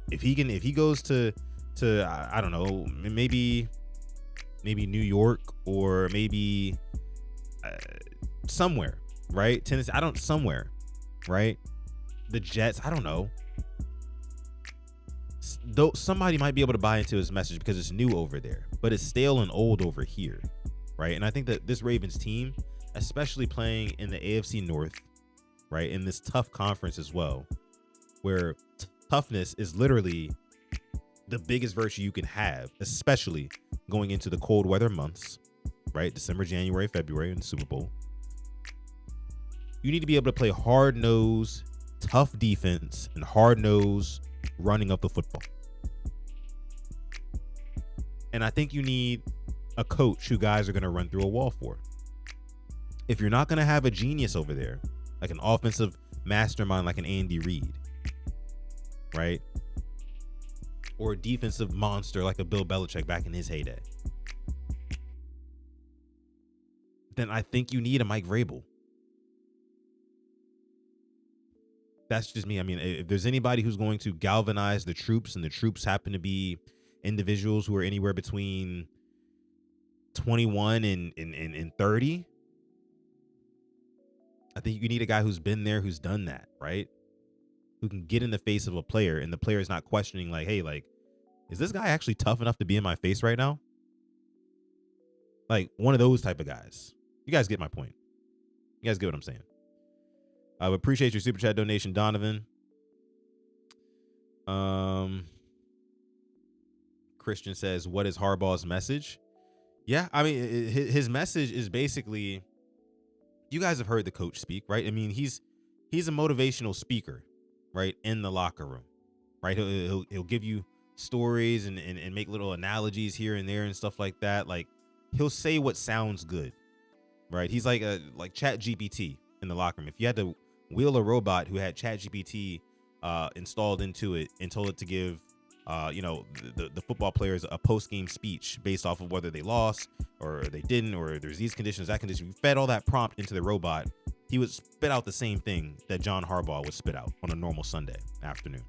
If he goes to I don't know, maybe New York, or maybe somewhere, right? Tennessee, somewhere, right? The Jets, I don't know. Though somebody might be able to buy into his message because it's new over there, but it's stale and old over here, right? And I think that this Ravens team, especially playing in the AFC North, right, in this tough conference as well, where toughness is literally the biggest virtue you can have, especially going into the cold weather months, right? December, January, February, and the Super Bowl. You need to be able to play hard-nosed, tough defense and hard-nosed running up the football. And I think you need a coach who guys are going to run through a wall for. If you're not going to have a genius over there, like an offensive mastermind like an Andy Reid, right? Or a defensive monster like a Bill Belichick back in his heyday, then I think you need a Mike Vrabel. That's just me. I mean, if there's anybody who's going to galvanize the troops, and the troops happen to be individuals who are anywhere between 21 and 30, I think you need a guy who's been there, who's done that, right? Who can get in the face of a player, and the player is not questioning, like, hey, like, is this guy actually tough enough to be in my face right now? Like, one of those type of guys. You guys get my point. You guys get what I'm saying. I would appreciate your super chat donation, Donovan. Christian says, what is Harbaugh's message? Yeah, I mean, his message is basically, you guys have heard the coach speak, right? I mean, he's a motivational speaker, right, in the locker room, right? He'll give you stories and make little analogies here and there and stuff like that. Like, he'll say what sounds good, right? He's like Chat GPT in the locker room. If you had to wheel a robot who had Chat GPT installed into it and told it to give the football players a post-game speech based off of whether they lost or they didn't, or there's these conditions, that condition, you fed all that prompt into the robot, he would spit out the same thing that John Harbaugh would spit out on a normal Sunday afternoon.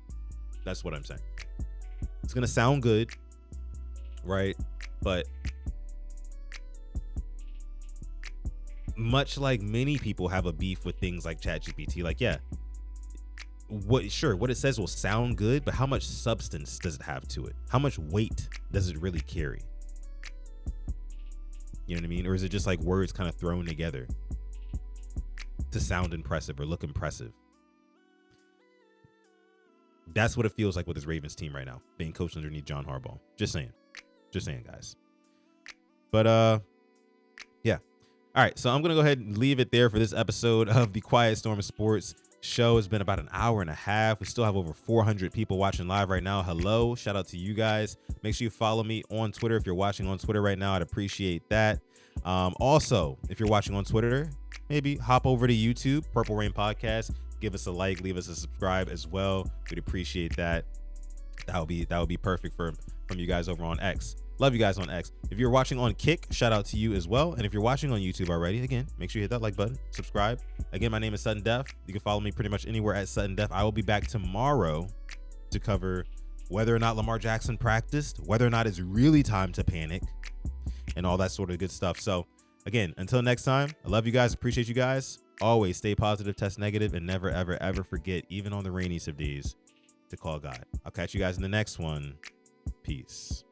That's what I'm saying. It's going to sound good, right? But much like many people have a beef with things like ChatGPT, like, yeah, what it says will sound good, but how much substance does it have to it? How much weight does it really carry? You know what I mean? Or is it just like words kind of thrown together to sound impressive or look impressive? That's what it feels like with this Ravens team right now, being coached underneath John Harbaugh. Just saying, guys. But yeah. All right, so I'm gonna go ahead and leave it there for this episode of the Quiet Storm of Sports show. Has been about an hour and a half. We still have over 400 people watching live right now. Hello, shout out to you guys. Make sure you follow me on Twitter if you're watching on Twitter right now. I'd appreciate that. Also, if you're watching on Twitter, maybe hop over to YouTube, Purple Rain Podcast. Give us a like, leave us a subscribe as well. We'd appreciate that. That would be perfect from you guys over on X. Love you guys on X. If you're watching on Kick, shout out to you as well. And if you're watching on YouTube already, again, make sure you hit that like button, subscribe. Again, my name is Sutton Def. You can follow me pretty much anywhere at Sutton Def. I will be back tomorrow to cover whether or not Lamar Jackson practiced, whether or not it's really time to panic, and all that sort of good stuff. So again, until next time, I love you guys. Appreciate you guys. Always stay positive, test negative, and never, ever, ever forget, even on the rainiest of days, to call God. I'll catch you guys in the next one. Peace.